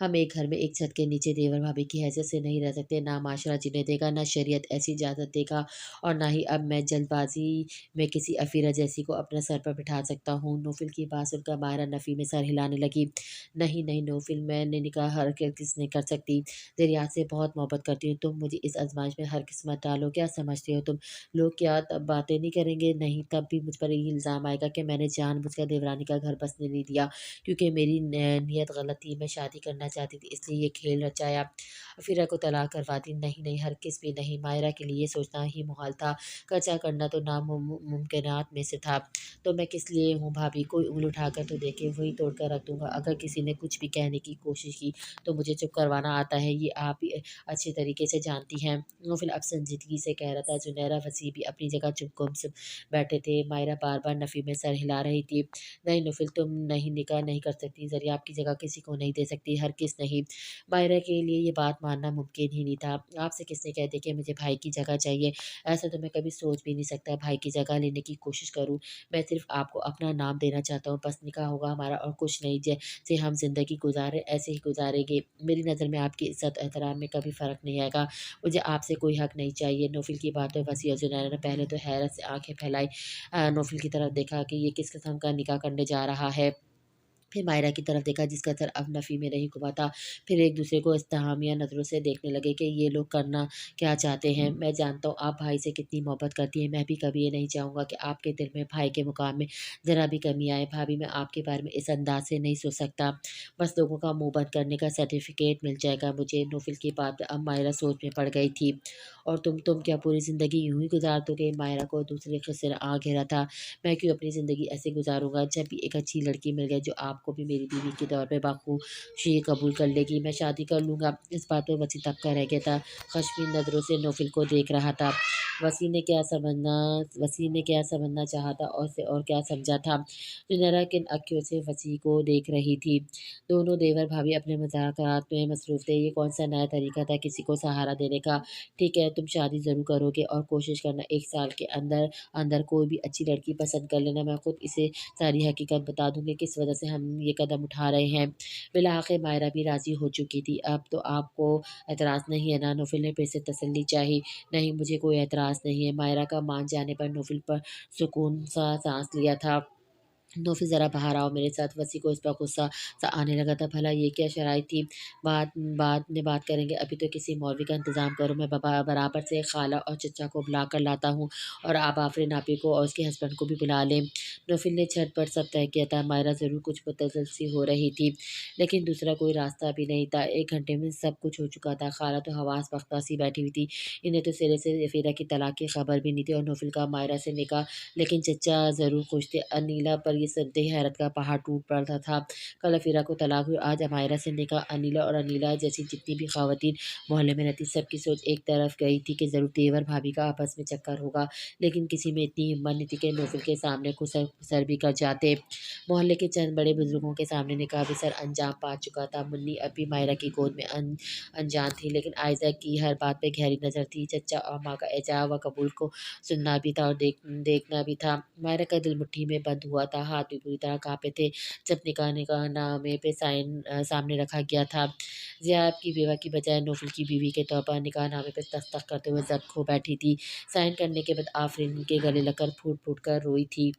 हम एक घर में एक छत के नीचे देवर भाभी की हैसियत से नहीं रह सकते, ना माशरा जीने देगा, ना शरीयत ऐसी इजाज़त देगा, और ना ही अब मैं जल्दबाज़ी में किसी अफ़ीरा जैसी को अपने सर पर बिठा सकता हूँ। नौफ़िल की बात सुनकर माहिरा नफ़ी में सर हिलाने लगी। नहीं, नहीं नौफ़िल, मैंने निकाह हरगिज़ नहीं कर सकती। ज़रियात से बहुत मोहब्बत करती हूँ। तुम मुझे इस आज़माइश में हरगिज़ मत डालो। क्या समझती हो तुम? लोग क्या तब बातें नहीं करेंगे? नहीं, तब भी मुझ पर ये इल्ज़ाम आएगा कि मैंने जानबूझकर देवरानी का घर बसने नहीं दिया, क्योंकि मेरी नीयत गलत थी। मैं शादी करना चाहती थी, इसलिए ये खेल रचाया। फ़िरा को तलाक करवा दी। नहीं, नहीं, हरगिज़ भी नहीं। मायरा के लिए सोचना ही मुहाल था। कचा करना तो मुमकिनात में से था। तो मैं किस लिए हूँ भाभी? कोई उँगली उठाकर तो देखे, वही तोड़ कर रख दूँगा। अगर किसी ने कुछ भी कहने की कोशिश की, तो मुझे चुप करवाना आता है, ये आप भी अच्छे तरीके से जानती हैं। वो फिर अब संजीदगी से कह रहा था। जुनैरा वसी भी अपनी जगह चुप गुम बैठे थे। मायरा बार-बार नफ़ी में सर हिला रही थी। नहीं नुफ़िल, तुम नहीं, निकाह नहीं कर सकती। ज़रिया आपकी जगह किसी को नहीं दे सकती, हरगिज़ नहीं। मायरा के लिए ये बात मानना मुमकिन ही नहीं था। आपसे किसने कह दिया कि मुझे भाई की जगह चाहिए? ऐसा तो मैं कभी सोच भी नहीं सकता भाई की जगह लेने की कोशिश करूँ। मैं सिर्फ़ आपको अपना नाम देना चाहता हूँ, बस निकाह होगा हमारा और कुछ नहीं। जैसे हम ज़िंदगी गुज़ारे ऐसे ही गुज़ारेंगे। मेरी नज़र में आपकी इज़्ज़त एहतराम में कभी फ़र्क नहीं आएगा। मुझे आपसे कोई हक़ नहीं चाहिए। नौफ़िल की बातों पर वसी और जुनैरा ने पहले तो हैरत से आँखें फैलाई, नौफ़िल की तरफ देखा कि ये किस किस्म का निकाह करने जा रहा है। फिर मायरा की तरफ देखा, जिसका सर अब नफ़ी में नहीं घुमा था। फिर एक-दूसरे को इस्तहामिया नज़रों से देखने लगे कि ये लोग करना क्या चाहते हैं। मैं जानता हूँ आप भाई से कितनी मोहब्बत करती हैं। मैं भी कभी ये नहीं चाहूँगा कि आपके दिल में भाई के मुकाम में ज़रा भी कमी आए। भाभी मैं आपके बारे में इस अंदाज़ से नहीं सोच सकता। बस लोगों का मुँह बंद करने का सर्टिफ़िकेट मिल जाएगा मुझे। नौफ़िल की बात पे अब मायरा सोच में पड़ गई थी। और तुम क्या पूरी ज़िंदगी यूँ ही गुज़ार दोगे? मायरा को दूसरे किस्से ने आ घेरा था। मैं क्यों अपनी ज़िंदगी ऐसे गुज़ारूँगा? जब भी एक अच्छी लड़की मिल गई जो आपको भी मेरी बीवी के तौर पे बाख़ुशी कबूल कर लेगी, मैं शादी कर लूँगा। इस बात पे वसी तब का रह गया था। ख़शफ़ीन नज़रों से नौफ़िल को देख रहा था। वसी ने क्या समझना वसी ने क्या समझना चाहा था और क्या समझा था? जुनैरा किन अँखियों से वसी को देख रही थी? दोनों देवर भाभी अपने मुज़ाकरात में मसरूफ़ थे। ये कौन-सा नया तरीका था किसी को सहारा देने का? ठीक है, तुम शादी ज़रूर करोगे और कोशिश करना 1 साल के अंदर अंदर कोई भी अच्छी लड़की पसंद कर लेना। मैं खुद इसे सारी हकीकत बता दूँगी किस वजह से हम ये कदम उठा रहे हैं। बिलाआखिर मायरा भी राज़ी हो चुकी थी। अब तो आपको एतराज़ नहीं है ना? नौफ़िल ने फिर से तसल्ली चाही। नहीं, मुझे कोई एतराज़ नहीं है। मायरा का मान जाने पर नौफ़िल पर सुकून सा साँस लिया था। नौफ़िल ज़रा बाहर आओ मेरे साथ। वसी को इस पर गुस्सा सा आने लगा था। भला ये क्या शराइत थी? बाद में बात करेंगे, अभी तो किसी मौलवी का इंतज़ाम करो। मैं बराबर से खाला और चचा को बुला कर लाता हूँ, और आप आफ़रीन आपी को और उसके हस्बैंड को भी बुला लें। नौफ़िल ने झट पट सब तय किया था। मायरा ज़रूर कुछ मुतज़्ज़ल सी हो रही थी, लेकिन दूसरा कोई रास्ता भी नहीं था। 1 घंटे में सब कुछ हो चुका था। खाला तो हवास बख्ता सी बैठी हुई थी। इन्हें तो सिरे से फ़ीरा की तलाक की खबर भी नहीं थी और नौफ़िल का मायरा से निकाह। लेकिन चचा ज़रूर खुश थे। अनीला पर ये सुनते ही हैरत का पहाड़ टूट पड़ता था। कल अफीरा को तलाक हुई, आज अमायरा से निकाह। अनिला और अनिला जैसी जितनी भी ख़वातीन मोहल्ले में रहती, सबकी सोच एक तरफ गई थी कि ज़रूर तेवर भाभी का आपस में चक्कर होगा, लेकिन किसी में इतनी हिम्मत नहीं थी कि नौफल के सामने खुसर भी कर जाते। मोहल्ले के चंद बड़े बुजुर्गों के सामने निकाह भी सर अंजाम पा चुका था। मुन्नी अब भी मायरा की गोद में अनजान थी, लेकिन आयशा की हर बात पे गहरी नज़र थी। चचा और माँ का एजाज़ व कबूल को सुनना भी था और देखना भी था। मायरा का दिल मुट्ठी में बंद हुआ था, हाथ भी पूरी तरह काँपे थे। जब निकाहनामे पे सामने रखा गया था, ज़िया की बेवा की बजाय नौफल की बीवी के तौर पर निकाहनामे पे दस्तखत करते हुए जद खो बैठी थी। साइन करने के बाद आफरीन के गले लगकर फूट फूट कर रोई थी।